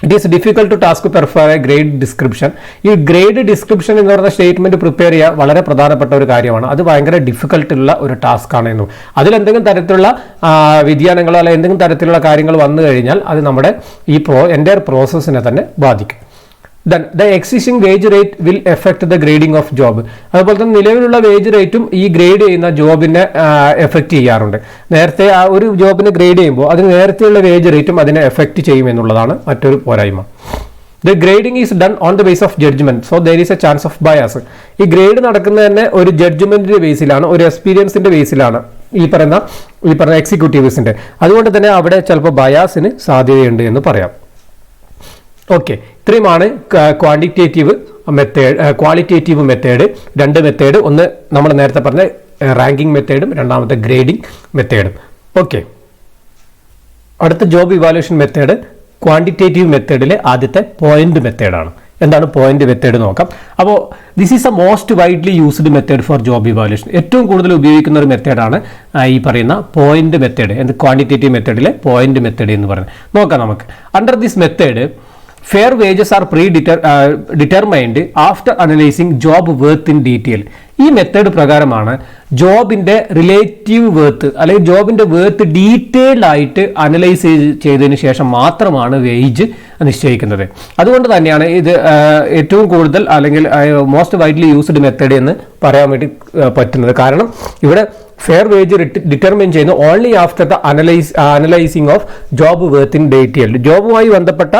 it is difficult to task perform a grade description. ഈ ഗ്രേഡ് ഡിസ്ക്രിപ്ഷൻ എന്ന് പറയുന്ന സ്റ്റേറ്റ്മെന്റ് പ്രിപ്പയർ ചെയ്യുക വളരെ പ്രധാനപ്പെട്ട ഒരു കാര്യമാണ്. അത് ഭയങ്കര ഡിഫിക്കൽട്ടുള്ള ഒരു ടാസ്ക് ആണ് എന്നും അതിലെന്തെങ്കിലും തരത്തിലുള്ള വ്യതിയാനങ്ങളോ അല്ലെങ്കിൽ എന്തെങ്കിലും തരത്തിലുള്ള കാര്യങ്ങൾ വന്നു കഴിഞ്ഞാൽ അത് നമ്മുടെ ഈ എൻ്റയർ പ്രോസസ്സിനെ തന്നെ ബാധിക്കും. Then the existing wage rate will affect the grading of job. അതുപോലെ തന്നെ നിലവിലുള്ള വേജ് റേറ്റും ഈ ഗ്രേഡ് ചെയ്യുന്ന ജോബിനെ എഫക്റ്റ് ചെയ്യാറുണ്ട്. നേരത്തെ ആ ഒരു ജോബിനെ ഗ്രേഡ് ചെയ്യുമ്പോൾ അതിന് നേരത്തെയുള്ള വേജ് റേറ്റും അതിനെ എഫക്റ്റ് ചെയ്യും എന്നുള്ളതാണ് മറ്റൊരു പോരായ്മ. The grading is done on the basis of judgment, so there is a chance of bias. ഈ ഗ്രേഡ് നടക്കുന്നത് തന്നെ ഒരു ജഡ്ജ്മെന്റിന്റെ ബേസിലാണ്, ഒരു എക്സ്പീരിയൻസിന്റെ ബേസിലാണ് ഈ പറഞ്ഞ എക്സിക്യൂട്ടീവ്സിന്റെ. അതുകൊണ്ട് തന്നെ അവിടെ ചിലപ്പോൾ ബയാസിന് സാധ്യതയുണ്ട് എന്ന് പറയാം. ഓക്കെ, ഇത്രയുമാണ് ക്വാളിറ്റേറ്റീവ് മെത്തേഡ്. രണ്ട് മെത്തേഡ്, ഒന്ന് നമ്മൾ നേരത്തെ പറഞ്ഞ റാങ്കിങ് മെത്തേഡും രണ്ടാമത്തെ ഗ്രേഡിംഗ് മെത്തേഡും. ഓക്കെ, അടുത്ത ജോബ് ഇവാലുവേഷൻ മെത്തേഡ് ക്വാണ്ടിറ്റേറ്റീവ് മെത്തേഡിലെ ആദ്യത്തെ പോയിന്റ് മെത്തേഡാണ്. എന്താണ് പോയിന്റ് മെത്തേഡ് നോക്കാം. അപ്പോൾ this is a most widely used method for job evaluation. ഏറ്റവും കൂടുതൽ ഉപയോഗിക്കുന്ന ഒരു മെത്തേഡാണ് ഈ പറയുന്ന പോയിന്റ് മെത്തേഡ്. ക്വാണ്ടിറ്റേറ്റീവ് മെത്തേഡിലെ പോയിന്റ് മെത്തേഡ് എന്ന് പറയുന്നത്. നോക്കാം നമുക്ക്. Under this method fair wages are determined after analyzing job worth in detail. ഈ മെത്തേഡ് പ്രകാരമാണ് ജോബിന്റെ റിലേറ്റീവ് വേർത്ത് അല്ലെങ്കിൽ ജോബിന്റെ വേർത്ത് ഡീറ്റെയിൽഡ് ആയിട്ട് അനലൈസ് ചെയ്തതിന് ശേഷം മാത്രമാണ് വേജ് നിശ്ചയിക്കുന്നത്. അതുകൊണ്ട് തന്നെയാണ് ഇത് ഏറ്റവും കൂടുതൽ അല്ലെങ്കിൽ മോസ്റ്റ് വൈഡ്ലി യൂസ്ഡ് മെത്തേഡ് എന്ന് പറയാൻ വേണ്ടി പറ്റുന്നത്. കാരണം ഇവിടെ ഫെയർ വേജ് ഡിറ്റർമിൻ ചെയ്യുന്നു only after the analysing of job worth in detailed. ജോബുമായി ബന്ധപ്പെട്ട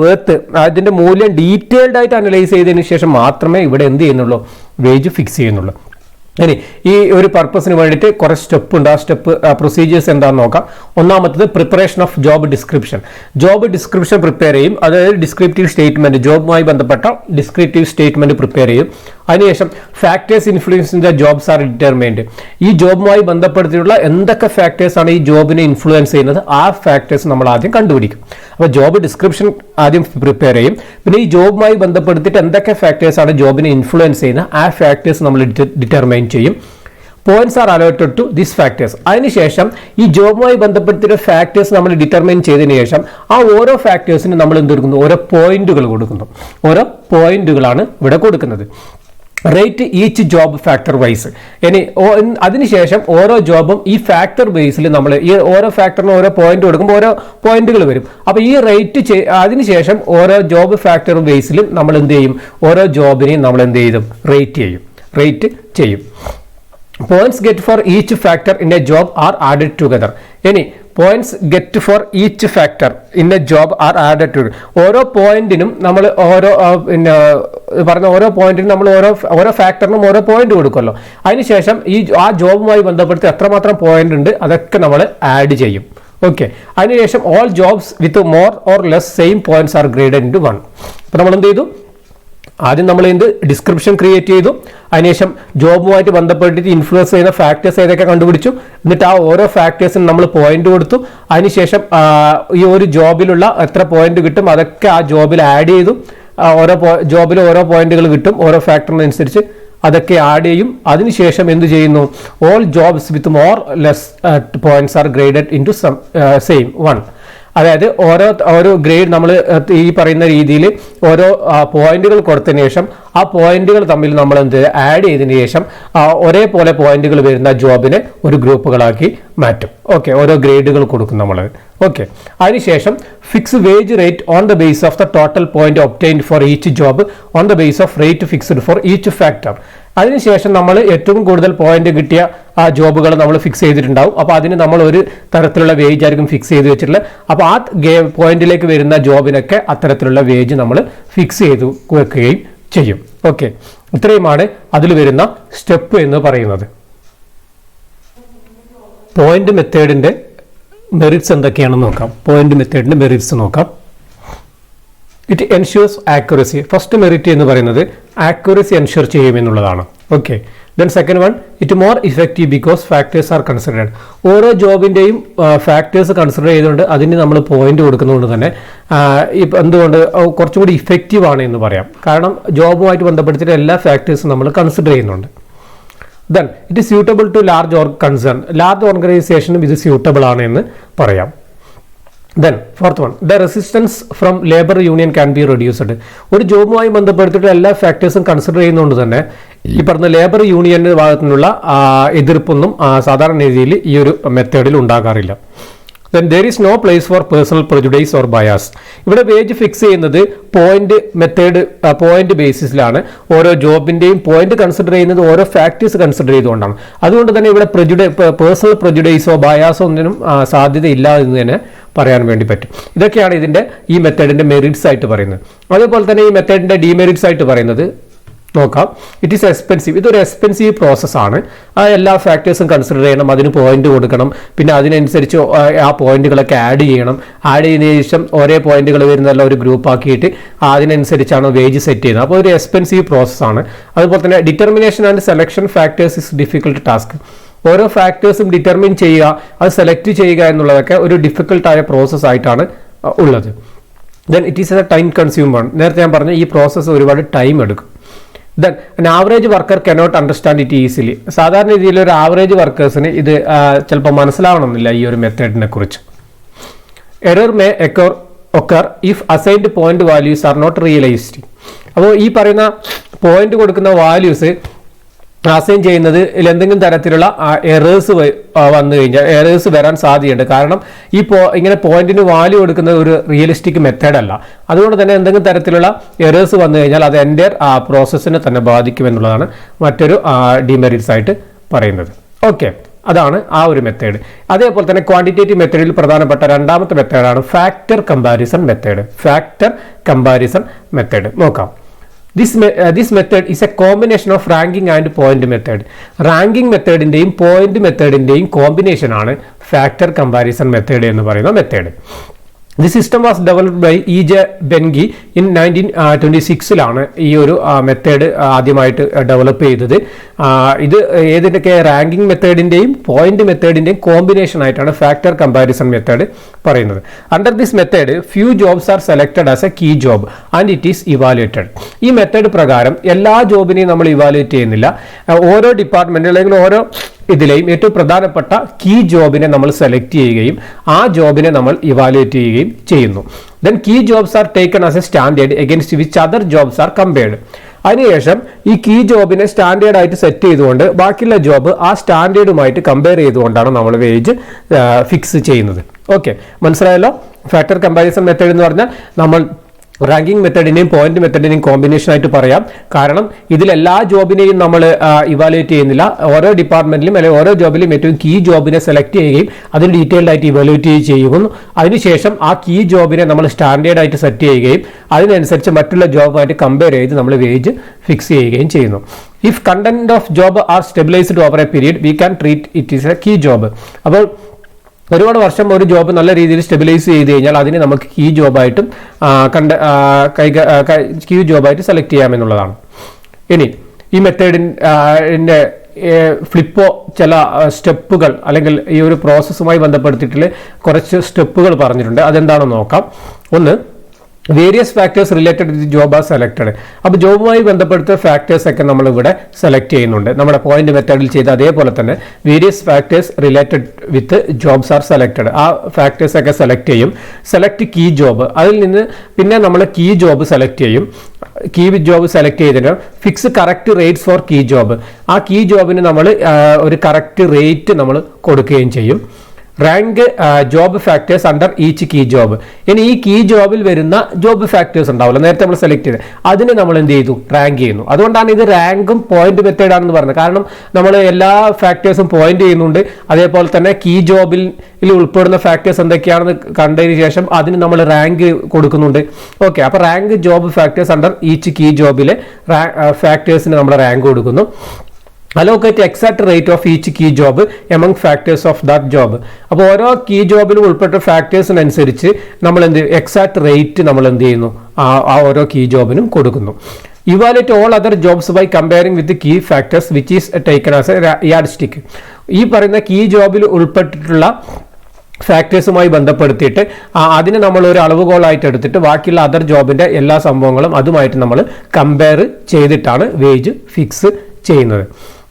വേർത്ത് അതിന്റെ മൂല്യം ഡീറ്റെയിൽഡ് ആയിട്ട് അനലൈസ് ചെയ്തതിന് ശേഷം മാത്രമേ ഇവിടെ എന്ത് ചെയ്യുന്നുള്ളൂ, വേജ് ഫിക്സ് ചെയ്യുന്നുള്ളൂ. ഇനി ഈ ഒരു പർപ്പസിന് വേണ്ടിയിട്ട് കുറേ സ്റ്റെപ്പ് ഉണ്ട്. ആ സ്റ്റെപ്പ് പ്രൊസീജിയേഴ്സ് എന്താണെന്ന് നോക്കാം. ഒന്നാമത്തത് preparation of job description. Job description prepare ചെയ്യും. അതായത് ഡിസ്ക്രിപ്റ്റീവ് സ്റ്റേറ്റ്മെന്റ്, ജോബുമായി ബന്ധപ്പെട്ട ഡിസ്ക്രിപ്റ്റീവ് സ്റ്റേറ്റ്മെന്റ് പ്രിപ്പയർ ചെയ്യും. അതിനുശേഷം factors influencing the jobs are determined. ഈ ജോബുമായി ബന്ധപ്പെടുത്തിയുള്ള എന്തൊക്കെ ഫാക്ടേഴ്സ് ആണ് ഈ ജോബിനെ ഇൻഫ്ലുവൻസ് ചെയ്യുന്നത്, ആ ഫാക്ടേഴ്സ് നമ്മൾ ആദ്യം കണ്ടുപിടിക്കും. അപ്പോൾ ജോബ് ഡിസ്ക്രിപ്ഷൻ ആദ്യം പ്രിപ്പയർ ചെയ്യും. പിന്നെ ഈ ജോബുമായി ബന്ധപ്പെടുത്തിയിട്ട് എന്തൊക്കെ ഫാക്ടേഴ്സ് ആണ് ജോബിനെ ഇൻഫ്ലുവൻസ് ചെയ്യുന്നത്, ആ ഫാക്ടേഴ്സ് നമ്മൾ ഡിറ്റർമൈൻ ചെയ്യും. Points are allotted to this factors. അതിനുശേഷം ഈ ജോബുമായി ബന്ധപ്പെടുത്തിയ ഫാക്ടേഴ്സ് നമ്മൾ ഡിറ്റർമൈൻ ചെയ്തതിനു ശേഷം ആ ഓരോ ഫാക്ടേഴ്സിനും നമ്മൾ എന്ത് കൊടുക്കുന്നു, ഓരോ പോയിന്റുകൾ കൊടുക്കുന്നു. ഓരോ പോയിന്റുകളാണ് ഇവിടെ കൊടുക്കുന്നത്. Rate each job factor wise. ഇനി അതിനുശേഷം ഓരോ ജോബും ഈ ഫാക്ടർ ബേസിൽ നമ്മൾ ഈ ഓരോ ഫാക്ടറിന് ഓരോ പോയിന്റ് കൊടുക്കുമ്പോൾ ഓരോ പോയിന്റുകൾ വരും. അപ്പോൾ ഈ റേറ്റ് അതിനുശേഷം ഓരോ ജോബ് ഫാക്ടർ ബേസിലും നമ്മൾ എന്ത് ചെയ്യും, ഓരോ ജോബിനെയും നമ്മൾ എന്ത് ചെയ്യും, റേറ്റ് ചെയ്യും. Points get for each factor in a job are added together. ഇനി points get for each factor in a job are added together. ഓരോ പോയിന്റിനും നമ്മൾ ഓരോ പോയിന്റിനും നമ്മൾ ഓരോ ഫാക്ടറിനും ഓരോ പോയിന്റ് കൊടുക്കുമല്ലോ. അതിനുശേഷം ആ ജോബുമായി ബന്ധപ്പെടുത്തി എത്രമാത്രം പോയിന്റ് ഉണ്ട് അതൊക്കെ നമ്മൾ ആഡ് ചെയ്യും. ഓക്കെ, അതിനുശേഷം all jobs with more or less same points are graded into 1. അപ്പോൾ നമ്മൾ എന്ത് ചെയ്തു, ആദ്യം നമ്മൾ ഡിസ്ക്രിപ്ഷൻ ക്രിയേറ്റ് ചെയ്തു. അതിനുശേഷം ജോബുമായിട്ട് ബന്ധപ്പെട്ടിട്ട് ഇൻഫ്ലുവൻസ് ചെയ്യുന്ന ഫാക്ടേഴ്സ് ഏതൊക്കെ കണ്ടുപിടിച്ചു. എന്നിട്ട് ആ ഓരോ ഫാക്ടേഴ്സിനും നമ്മൾ പോയിന്റ് കൊടുത്തു. അതിനുശേഷം ഈ ഒരു ജോബിലുള്ള എത്ര പോയിന്റ് കിട്ടും അതൊക്കെ ആ ജോബിൽ ആഡ് ചെയ്തു. ഓരോ ജോബിൽ ഓരോ പോയിന്റുകൾ കിട്ടും, ഓരോ ഫാക്ടറിനനുസരിച്ച് അതൊക്കെ ആഡ് ചെയ്യും. അതിനുശേഷം എന്ത് ചെയ്യുന്നു, all jobs with more less points are graded into same 1. അതായത് ഓരോ ഗ്രേഡ് നമ്മൾ ഈ പറയുന്ന രീതിയിൽ ഓരോ പോയിന്റുകൾ കൊടുത്തതിന് ശേഷം ആ പോയിന്റുകൾ തമ്മിൽ നമ്മൾ എന്ത് ആഡ് ചെയ്തതിന് ശേഷം ഒരേപോലെ പോയിന്റുകൾ വരുന്ന ജോബിനെ ഒരു ഗ്രൂപ്പുകളാക്കി മാറ്റും. ഓക്കെ, ഓരോ ഗ്രേഡുകൾ കൊടുക്കും നമ്മൾ. ഓക്കെ, അതിനുശേഷം fix wage rate on the base of the total point obtained for each job on the base of rate fixed for each factor. അതിനുശേഷം നമ്മൾ ഏറ്റവും കൂടുതൽ പോയിന്റ് കിട്ടിയ ആ ജോബുകൾ നമ്മൾ ഫിക്സ് ചെയ്തിട്ടുണ്ടാവും. അപ്പോൾ അതിന് നമ്മൾ ഒരു തരത്തിലുള്ള വേജ് ആയിരിക്കും ഫിക്സ് ചെയ്ത് വെച്ചിട്ടുള്ളത്. അപ്പോൾ ആ പോയിന്റിലേക്ക് വരുന്ന ജോബിനൊക്കെ അത്തരത്തിലുള്ള വേജ് നമ്മൾ ഫിക്സ് ചെയ്ത് വെക്കുകയും ചെയ്യും. ഓക്കെ, ഇത്രയുമാണ് അതിൽ വരുന്ന സ്റ്റെപ്പ് എന്ന് പറയുന്നത്. പോയിന്റ് മെത്തേഡിന്റെ മെറിറ്റ്സ് എന്തൊക്കെയാണെന്ന് നോക്കാം. പോയിന്റ് മെത്തേഡിന്റെ മെറിറ്റ്സ് നോക്കാം. It ensures accuracy. First merit എന്ന് പറയുന്നത് ആക്യുറസി എൻഷ്യൂർ ചെയ്യുമെന്നുള്ളതാണ്. Okay, then second one, it more effective because factors are considered. ഓരോ ജോബിന്റെയും ഫാക്ടേഴ്സ് കൺസിഡർ ചെയ്തുകൊണ്ട് അതിന് നമ്മൾ പോയിന്റ് കൊടുക്കുന്നതുകൊണ്ട് തന്നെ ഇപ്പം എന്തുകൊണ്ട് കുറച്ചും കൂടി ഇഫക്റ്റീവ് ആണ് എന്ന് പറയാം. കാരണം ജോബുമായിട്ട് ബന്ധപ്പെടുത്തിയിട്ട് എല്ലാ ഫാക്ടേഴ്സും നമ്മൾ കൺസിഡർ ചെയ്യുന്നുണ്ട്. Then it is suitable to large concern. Large ഓർഗനൈസേഷനും ഇത് സ്യൂട്ടബിൾ ആണ് എന്ന് പറയാം. Then fourth one, the resistance from labour union can be reduced. ഒരു ജോബുമായി ബന്ധപ്പെടുത്തിയിട്ട് എല്ലാ ഫാക്ടേഴ്സും കൺസിഡർ ചെയ്യുന്നതുകൊണ്ട് തന്നെ ഈ പറഞ്ഞ ലേബർ യൂണിയന്റെ ഭാഗത്തു നിന്നുള്ള എതിർപ്പൊന്നും സാധാരണ രീതിയിൽ ഈ ഒരു മെത്തേഡിൽ ഉണ്ടാകാറില്ല. then there is no place for personal prejudice or bias. ഇവിടെ വേജ് ഫിക്സ് ചെയ്യുന്നത് പോയിന്റ് മെത്തേഡ് പോയിന്റ് ബേസിസിലാണ്. ഓരോ ജോബിന്റെയും പോയിന്റ് കൺസിഡർ ചെയ്യുന്നത് ഓരോ ഫാക്ടേഴ്സ് കൺസിഡർ ചെയ്തുകൊണ്ടാണ്. അതുകൊണ്ട് തന്നെ ഇവിടെ പേഴ്സണൽ പ്രജുഡൈസോ ബയാസോ ഒന്നിനും സാധ്യതയില്ല എന്ന് തന്നെ പറയാൻ വേണ്ടി പറ്റും. ഇതൊക്കെയാണ് ഇതിന്റെ ഈ മെത്തേഡിന്റെ മെറിറ്റ്സ് ആയിട്ട് പറയുന്നത്. അതേപോലെ തന്നെ ഈ മെത്തേഡിന്റെ ഡിമെറിറ്റ്സ് ആയിട്ട് പറയുന്നത് നോക്കാം. It is expensive. ഇതൊരു എക്സ്പെൻസീവ് പ്രോസസ്സാണ്. ആ എല്ലാ ഫാക്ടേഴ്സും കൺസിഡർ ചെയ്യണം, അതിന് പോയിന്റ് കൊടുക്കണം, പിന്നെ അതിനനുസരിച്ച് ആ പോയിന്റുകളൊക്കെ ആഡ് ചെയ്യണം. ആഡ് ചെയ്തതിനു ശേഷം ഓരോ പോയിന്റുകൾ വരുന്നതെല്ലാം ഒരു ഗ്രൂപ്പ് ആക്കിയിട്ട് അതിനനുസരിച്ചാണ് വേജ് സെറ്റ് ചെയ്യുന്നത്. അപ്പോൾ ഒരു എക്സ്പെൻസീവ് പ്രോസസ്സാണ്. അതുപോലെ തന്നെ determination and selection factors is difficult task. ഓരോ ഫാക്ടേഴ്സും ഡിറ്റർമിൻ ചെയ്യുക, അത് സെലക്ട് ചെയ്യുക എന്നുള്ളതൊക്കെ ഒരു ഡിഫിക്കൽട്ടായ പ്രോസസ്സ് ആയിട്ടാണ് ഉള്ളത്. Then it is A time consumer. നേരത്തെ ഞാൻ പറഞ്ഞ ഈ പ്രോസസ്സ് ഒരുപാട് ടൈം എടുക്കും. Then an average worker cannot understand it easily. സാധാരണ രീതിയിൽ ഒരു ആവറേജ് വർക്കേഴ്സിന് ഇത് ചിലപ്പോൾ മനസ്സിലാവണമെന്നില്ല ഈ ഒരു മെത്തേഡിനെ കുറിച്ച്. Error may occur if assigned point values are not realized. അപ്പോൾ ഈ പറയുന്ന പോയിന്റ് കൊടുക്കുന്ന വാല്യൂസ് അസൈൻ ചെയ്യുന്നത് എന്തെങ്കിലും തരത്തിലുള്ള എറേഴ്സ് വന്നു കഴിഞ്ഞാൽ എറേഴ്സ് വരാൻ സാധ്യതയുണ്ട്. കാരണം ഇങ്ങനെ പോയിന്റിന് വാല്യൂ കൊടുക്കുന്ന ഒരു റിയലിസ്റ്റിക് മെത്തേഡ് അല്ല. അതുകൊണ്ട് തന്നെ എന്തെങ്കിലും തരത്തിലുള്ള എറേഴ്സ് വന്നു കഴിഞ്ഞാൽ അത് എൻ്റെ പ്രോസസ്സിനെ തന്നെ ബാധിക്കുമെന്നുള്ളതാണ് മറ്റൊരു ഡിമെറിറ്റ്സ് ആയിട്ട് പറയുന്നത്. ഓക്കെ, അതാണ് ആ ഒരു മെത്തേഡ്. അതേപോലെ തന്നെ ക്വാണ്ടിറ്റേറ്റീവ് മെത്തേഡിൽ പ്രധാനപ്പെട്ട രണ്ടാമത്തെ മെത്തേഡാണ് factor comparison method. Factor comparison method നോക്കാം. This method is a combination of ranking and point method. Ranking മെത്തേഡിന്റെയും പോയിന്റ് മെത്തേഡിന്റെയും കോമ്പിനേഷൻ ആണ് ഫാക്ടർ കമ്പാരിസൺ മെത്തേഡ് എന്ന് പറയുന്ന method. The system was developed by E.J. Bengi in 1926ലാണ് ഈ ഒരു മെത്തേഡ് ആദ്യമായിട്ട് ഡെവലപ്പ് ചെയ്തത്. ഇത് ഏതിൻ്റെയൊക്കെ റാങ്കിങ് മെത്തേഡിൻ്റെയും പോയിന്റ് മെത്തേഡിൻ്റെയും കോമ്പിനേഷൻ ആയിട്ടാണ് ഫാക്ടർ കമ്പാരിസൺ മെത്തേഡ് പറയുന്നത്. Under this method few jobs are selected as a key job and it is evaluated. ഈ മെത്തേഡ് പ്രകാരം എല്ലാ ജോബിനെയും നമ്മൾ ഇവാലുവേറ്റ് ചെയ്യുന്നില്ല. ഓരോ ഡിപ്പാർട്ട്മെന്റ് അല്ലെങ്കിൽ ഓരോ ഇതിലെയും ഏറ്റവും പ്രധാനപ്പെട്ട കീ ജോബിനെ നമ്മൾ സെലക്ട് ചെയ്യുകയും ആ ജോബിനെ നമ്മൾ ഇവാലുവേറ്റ് ചെയ്യുകയും ചെയ്യുന്നു. Then key jobs are taken as a standard against which other jobs are compared. അതിനുശേഷം ഈ കീ ജോബിനെ സ്റ്റാൻഡേർഡ് ആയിട്ട് സെറ്റ് ചെയ്തുകൊണ്ട് ബാക്കിയുള്ള ജോബ് ആ സ്റ്റാൻഡേർഡുമായിട്ട് കമ്പയർ ചെയ്തുകൊണ്ടാണ് നമ്മൾ വേജ് ഫിക്സ് ചെയ്യുന്നത്. ഓക്കെ, മനസ്സിലായല്ലോ? ഫാക്ടർ കമ്പാരിസൺ മെത്തേഡ് എന്ന് പറഞ്ഞാൽ നമ്മൾ റാങ്കിങ് മെത്തേഡിനെയും പോയിന്റ് മെത്തേഡിനെയും കോമ്പിനേഷൻ ആയിട്ട് പറയാം. കാരണം ഇതിൽ എല്ലാ ജോബിനെയും നമ്മൾ ഇവാലുവേറ്റ് ചെയ്യുന്നില്ല. ഓരോ ഡിപ്പാർട്ട്മെന്റിലും അല്ലെങ്കിൽ ഓരോ ജോബിലും ഏറ്റവും കീ ജോബിനെ സെലക്ട് ചെയ്യുകയും അതിന് ഡീറ്റെയിൽഡ് ആയിട്ട് ഇവാലുവേറ്റ് ചെയ്യുന്നു. അതിനുശേഷം ആ കീ ജോബിനെ നമ്മൾ സ്റ്റാൻഡേർഡ് ആയിട്ട് സെറ്റ് ചെയ്യുകയും അതിനനുസരിച്ച് മറ്റുള്ള ജോബുമായിട്ട് കമ്പയർ ചെയ്ത് നമ്മൾ വേജ് ഫിക്സ് ചെയ്യുകയും ചെയ്യുന്നു. If content of job are stabilised over a period we can treat it is a key job. അപ്പോൾ ഒരുപാട് വർഷം ഒരു ജോബ് നല്ല രീതിയിൽ സ്റ്റെബിലൈസ് ചെയ്ത് കഴിഞ്ഞാൽ അതിനെ നമുക്ക് കീ ജോബായിട്ടും കീ ജോബായിട്ട് സെലക്ട് ചെയ്യാമെന്നുള്ളതാണ്. ഇനി ഈ മെത്തേഡിൻ്റെ ഫ്ലിപ്പോ ചില സ്റ്റെപ്പുകൾ അല്ലെങ്കിൽ ഈ ഒരു പ്രോസസ്സുമായി ബന്ധപ്പെടുത്തിയിട്ടുള്ള കുറച്ച് സ്റ്റെപ്പുകൾ പറഞ്ഞിട്ടുണ്ട്. അതെന്താണെന്ന് നോക്കാം. ഒന്ന്, various factors related with job are selected. അപ്പോൾ ജോബുമായി ബന്ധപ്പെടുത്ത ഫാക്ടേഴ്സ് ഒക്കെ നമ്മൾ ഇവിടെ സെലക്ട് ചെയ്യുന്നുണ്ട്. നമ്മുടെ പോയിന്റ് മെത്തേഡിൽ ചെയ്ത് അതേപോലെ തന്നെ various factors related with jobs are selected. ആ ഫാക്ടേഴ്സ് ഒക്കെ സെലക്ട് ചെയ്യും. സെലക്ട് കീ ജോബ്, അതിൽ നിന്ന് പിന്നെ നമ്മൾ കീ ജോബ് സെലക്ട് ചെയ്യും. കീ ജോബ് സെലക്ട് ചെയ്തതിന് fix correct rates for key job. ആ കീ ജോബിന് നമ്മൾ ഒരു കറക്റ്റ് റേറ്റ് നമ്മൾ കൊടുക്കുകയും ചെയ്യും. Rank job factors under each key job. ഇനി ഈ കീ ജോബിൽ വരുന്ന ജോബ് ഫാക്ടേഴ്സ് ഉണ്ടാവില്ല, നേരത്തെ നമ്മൾ സെലക്ട് ചെയ്ത് അതിന് നമ്മൾ എന്ത് ചെയ്തു, റാങ്ക് ചെയ്യുന്നു. അതുകൊണ്ടാണ് ഇത് റാങ്കും പോയിന്റ് മെത്തേഡ് ആണെന്ന് പറഞ്ഞത്. കാരണം നമ്മൾ എല്ലാ ഫാക്ടേഴ്സും പോയിന്റ് ചെയ്യുന്നുണ്ട്. അതേപോലെ തന്നെ കീ ജോബിൽ ഉൾപ്പെടുന്ന ഫാക്ടേഴ്സ് എന്തൊക്കെയാണെന്ന് കണ്ടതിന് ശേഷം അതിന് നമ്മൾ റാങ്ക് കൊടുക്കുന്നുണ്ട്. ഓക്കെ, അപ്പോൾ rank job factors under each key ജോബിലെ ഫാക്ടേഴ്സിന് നമ്മൾ റാങ്ക് കൊടുക്കുന്നു. Allocate exact rate of each key job among factors of that job. അപ്പോൾ ഓരോ കീ ജോബിലും ഉൾപ്പെട്ട ഫാക്ടേഴ്സിനനുസരിച്ച് നമ്മൾ എക്സാക്ട് റേറ്റ് നമ്മൾ എന്ത് ചെയ്യുന്നു, ആ ഓരോ കീ ജോബിനും കൊടുക്കുന്നു. Evaluate all other jobs by comparing with key factors which is taken as a yardstick. ഈ പറയുന്ന കീ ജോബിൽ ഉൾപ്പെട്ടിട്ടുള്ള ഫാക്ടേഴ്സുമായി ബന്ധപ്പെടുത്തിയിട്ട് അതിനെ നമ്മൾ ഒരു അളവുകോളായിട്ട് എടുത്തിട്ട് ബാക്കിയുള്ള അതർ ജോബിന്റെ എല്ലാ സംഭവങ്ങളും അതുമായിട്ട് നമ്മൾ കമ്പയർ ചെയ്തിട്ടാണ് വേജ് ഫിക്സ് ചെയ്യുന്നത്.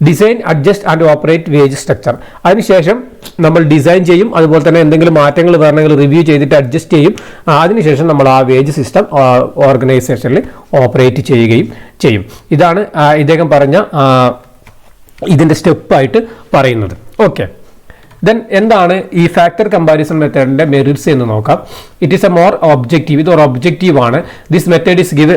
Design, adjust and operate wage structure. അതിനുശേഷം നമ്മൾ ഡിസൈൻ ചെയ്യും, അതുപോലെ തന്നെ എന്തെങ്കിലും മാറ്റങ്ങൾ വരണമെങ്കിൽ റിവ്യൂ ചെയ്തിട്ട് അഡ്ജസ്റ്റ് ചെയ്യും. അതിനുശേഷം നമ്മൾ ആ വേജ് സിസ്റ്റം ഓർഗനൈസേഷനിൽ ഓപ്പറേറ്റ് ചെയ്യുകയും ചെയ്യും. ഇതാണ് ഇദ്ദേഹം പറഞ്ഞ ഇതിൻ്റെ സ്റ്റെപ്പായിട്ട് പറയുന്നത്. ഓക്കെ, ദെൻ എന്താണ് ഈ ഫാക്ടർ കമ്പാരിസൺ മെത്തേഡിന്റെ മെറിറ്റ്സ് എന്ന് നോക്കാം. It is A more objective. ഇത് ഒരു ഒബ്ജക്റ്റീവ് ആണ്. This method is give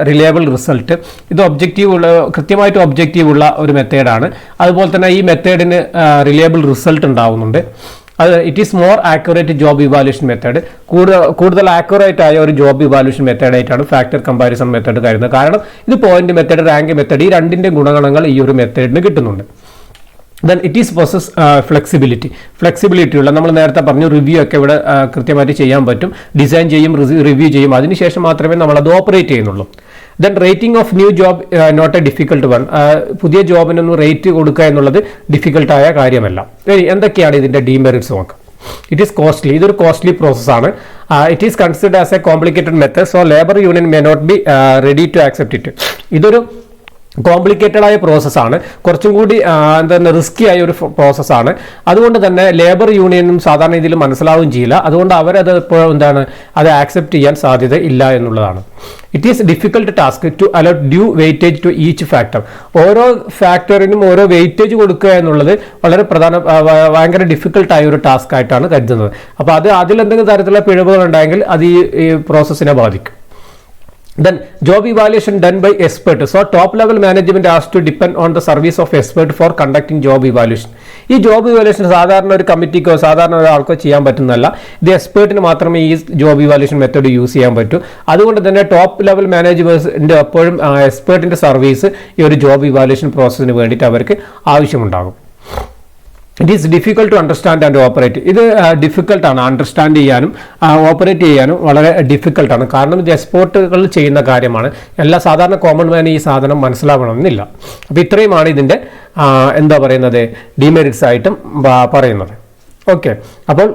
reliable result. ഇത് ഒബ്ജക്റ്റീവ് ഉള്ള, കൃത്യമായിട്ട് ഒബ്ജക്റ്റീവ് ഉള്ള ഒരു മെത്തേഡാണ്. അതുപോലെ തന്നെ ഈ മെത്തേഡിന് റിലയബിൾ റിസൾട്ട് ഉണ്ടാവുന്നുണ്ട്. അത് it is more accurate job evaluation method. കൂടുതൽ ആക്യുറേറ്റ് ആയ ഒരു ജോബ് ഇവാലുവേഷൻ മെത്തേഡായിട്ടാണ് ഫാക്ടർ കമ്പാരിസൺ മെത്തേഡ് കരുതുന്നത്. കാരണം ഇത് പോയിന്റ് മെത്തേഡ്, റാങ്ക് മെത്തേഡ്, ഈ രണ്ടിന്റെ ഗുണഗണങ്ങൾ ഈ ഒരു മെത്തേഡിന് കിട്ടുന്നുണ്ട്. Then it is process flexibility ഉള്ള, നമ്മൾ നേരത്തെ പറഞ്ഞു റിവ്യൂ ഒക്കെ ഇവിടെ കൃത്യമായിട്ട് ചെയ്യാൻ പറ്റും. ഡിസൈൻ ചെയ്യും, റിവ്യൂ ചെയ്യും, അതിനുശേഷം മാത്രമേ നമ്മൾ അത് ഓപ്പറേറ്റ് ചെയ്യുന്നുള്ളൂ. Then rating of new job not a difficult one. പുതിയ ജോബിനൊന്നും റേറ്റ് കൊടുക്കുക എന്നുള്ളത് ഡിഫിക്കൽട്ടായ കാര്യമല്ല. എന്തൊക്കെയാണ് ഇതിന്റെ ഡീമെറിറ്റ്സ് നോക്കാം. It is costly. ഇതൊരു കോസ്റ്റ്ലി പ്രോസസ്സാണ്. It is considered as a complicated method, so labour union may not be ready to accept it. ഇതൊരു കോംപ്ലിക്കേറ്റഡ് ആയ പ്രോസസ്സാണ്, കുറച്ചും കൂടി എന്താണ് റിസ്കി ആയ ഒരു പ്രോസസ്സാണ്. അതുകൊണ്ട് തന്നെ ലേബർ യൂണിയനും സാധാരണ രീതിയിൽ മനസ്സിലാവുകയും ചെയ്യില്ല. അതുകൊണ്ട് അവരത് ഇപ്പോൾ അത് ആക്സെപ്റ്റ് ചെയ്യാൻ സാധ്യത ഇല്ല എന്നുള്ളതാണ്. It is difficult task to allot due weightage to each factor. ഓരോ ഫാക്ടറിനും ഓരോ വെയിറ്റേജ് കൊടുക്കുക എന്നുള്ളത് വളരെ ഭയങ്കര ഡിഫിക്കൽട്ടായ ഒരു ടാസ്ക് ആയിട്ടാണ് കരുതുന്നത്. അപ്പോൾ അതിലെന്തെങ്കിലും തരത്തിലുള്ള പിഴവുകൾ ഉണ്ടായെങ്കിൽ അത് ഈ പ്രോസസ്സിനെ ബാധിക്കും. Then job evaluation done by expert. So top level management has to depend on the service of expert for conducting job evaluation. ഈ ജോബ് ഇവാലുവേഷൻ സാധാരണ ഒരു കമ്മിറ്റിക്കോ സാധാരണ ഒരാൾക്കോ ചെയ്യാൻ പറ്റുന്നതല്ല. ഇത് എക്സ്പേർട്ടിന് മാത്രമേ ഈ ജോബ് ഇവാലുവേഷൻ മെത്തേഡ് യൂസ് ചെയ്യാൻ പറ്റൂ. അതുകൊണ്ട് തന്നെ ടോപ്പ് ലെവൽ മാനേജ്മെന്റിന്റെ എപ്പോഴും എക്സ്പേർട്ടിന്റെ സർവീസ് ഈ ഒരു ജോബ് ഇവാലുവേഷൻ പ്രോസസ്സിന് വേണ്ടിയിട്ട് അവർക്ക് ആവശ്യമുണ്ടാകും. It is difficult to understand and operate. ഇത് ഡിഫിക്കൽട്ടാണ്, അണ്ടർസ്റ്റാൻഡ് ചെയ്യാനും ഓപ്പറേറ്റ് ചെയ്യാനും വളരെ ഡിഫിക്കൽട്ടാണ്. കാരണം ഇത് എക്സ്പോർട്ടുകൾ ചെയ്യുന്ന കാര്യമാണ്. എല്ലാ സാധാരണ കോമൺ മാൻ ഈ സാധനം മനസ്സിലാവണമെന്നില്ല. അപ്പോൾ ഇത്രയുമാണ് ഇതിൻ്റെ എന്താ പറയുന്നത് ഡിമെറിറ്റ്സ് ആയിട്ടും പറയുന്നത്. ഓക്കെ, അപ്പോൾ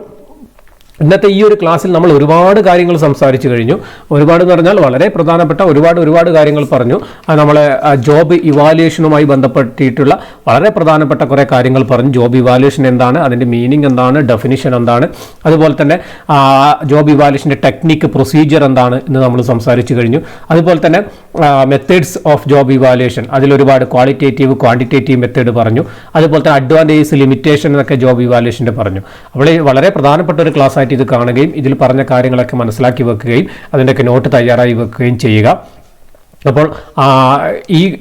ഇന്നത്തെ ഈ ഒരു ക്ലാസ്സിൽ നമ്മൾ ഒരുപാട് കാര്യങ്ങൾ സംസാരിച്ചു കഴിഞ്ഞു. ഒരുപാട് എന്ന് പറഞ്ഞാൽ വളരെ പ്രധാനപ്പെട്ട ഒരുപാട് കാര്യങ്ങൾ പറഞ്ഞു. നമ്മളെ ജോബ് ഇവാലുവേഷനുമായി ബന്ധപ്പെട്ടിട്ടുള്ള വളരെ പ്രധാനപ്പെട്ട കുറേ കാര്യങ്ങൾ പറഞ്ഞു. ജോബ് ഇവാലുവേഷൻ എന്താണ്, അതിൻ്റെ മീനിങ് എന്താണ്, ഡെഫിനിഷൻ എന്താണ്, അതുപോലെ തന്നെ ജോബ് ഇവാലുവേഷൻ്റെ ടെക്നിക്ക്, പ്രൊസീജിയർ എന്താണ് എന്ന് നമ്മൾ സംസാരിച്ചു കഴിഞ്ഞു. അതുപോലെ തന്നെ മെത്തേഡ്സ് ഓഫ് ജോബ് ഇവാലുവേഷൻ, അതിലൊരുപാട് ക്വാളിറ്റേറ്റീവ്, ക്വാണ്ടിറ്റേറ്റീവ് മെത്തേഡ് പറഞ്ഞു. അതുപോലെ തന്നെ അഡ്വാൻറ്റേജ്, ലിമിറ്റേഷൻ എന്നൊക്കെ ജോബ് ഇവാലുവേഷൻ്റെ പറഞ്ഞു. അപ്പോൾ വളരെ പ്രധാനപ്പെട്ട ഒരു ക്ലാസ് ആയിട്ട് ഇത് കാണുകയും ഇതിൽ പറഞ്ഞ കാര്യങ്ങളൊക്കെ മനസ്സിലാക്കി വെക്കുകയും അതിൻ്റെയൊക്കെ നോട്ട് തയ്യാറായി വെക്കുകയും ചെയ്യുക. അപ്പോൾ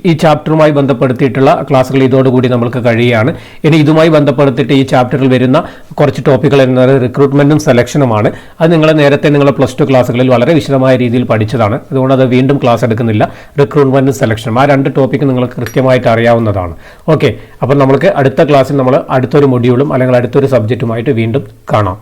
ഈ ചാപ്റ്ററുമായി ബന്ധപ്പെടുത്തിയിട്ടുള്ള ക്ലാസ്സുകൾ ഇതോടുകൂടി നമ്മൾക്ക് കഴിയുകയാണ്. ഇനി ഇതുമായി ബന്ധപ്പെടുത്തിയിട്ട് ഈ ചാപ്റ്ററിൽ വരുന്ന കുറച്ച് ടോപ്പിക്കുകൾ എന്നത് റിക്രൂട്ട്മെൻറ്റും സെലക്ഷനുമാണ്. അത് നേരത്തെ നിങ്ങളെ +2 ക്ലാസ്സുകളിൽ വളരെ വിശദമായ രീതിയിൽ പഠിച്ചതാണ്. അതുകൊണ്ട് അത് വീണ്ടും ക്ലാസ് എടുക്കുന്നില്ല. റിക്രൂട്ട്മെൻറ്റും സെലക്ഷനും ആ 2 ടോപ്പിക്ക് നിങ്ങൾക്ക് കൃത്യമായിട്ട് അറിയാവുന്നതാണ്. ഓക്കെ, അപ്പോൾ നമുക്ക് അടുത്ത ക്ലാസ്സിൽ നമ്മൾ അടുത്തൊരു മൊഡ്യൂളും അല്ലെങ്കിൽ അടുത്തൊരു സബ്ജക്റ്റുമായിട്ട് വീണ്ടും കാണാം.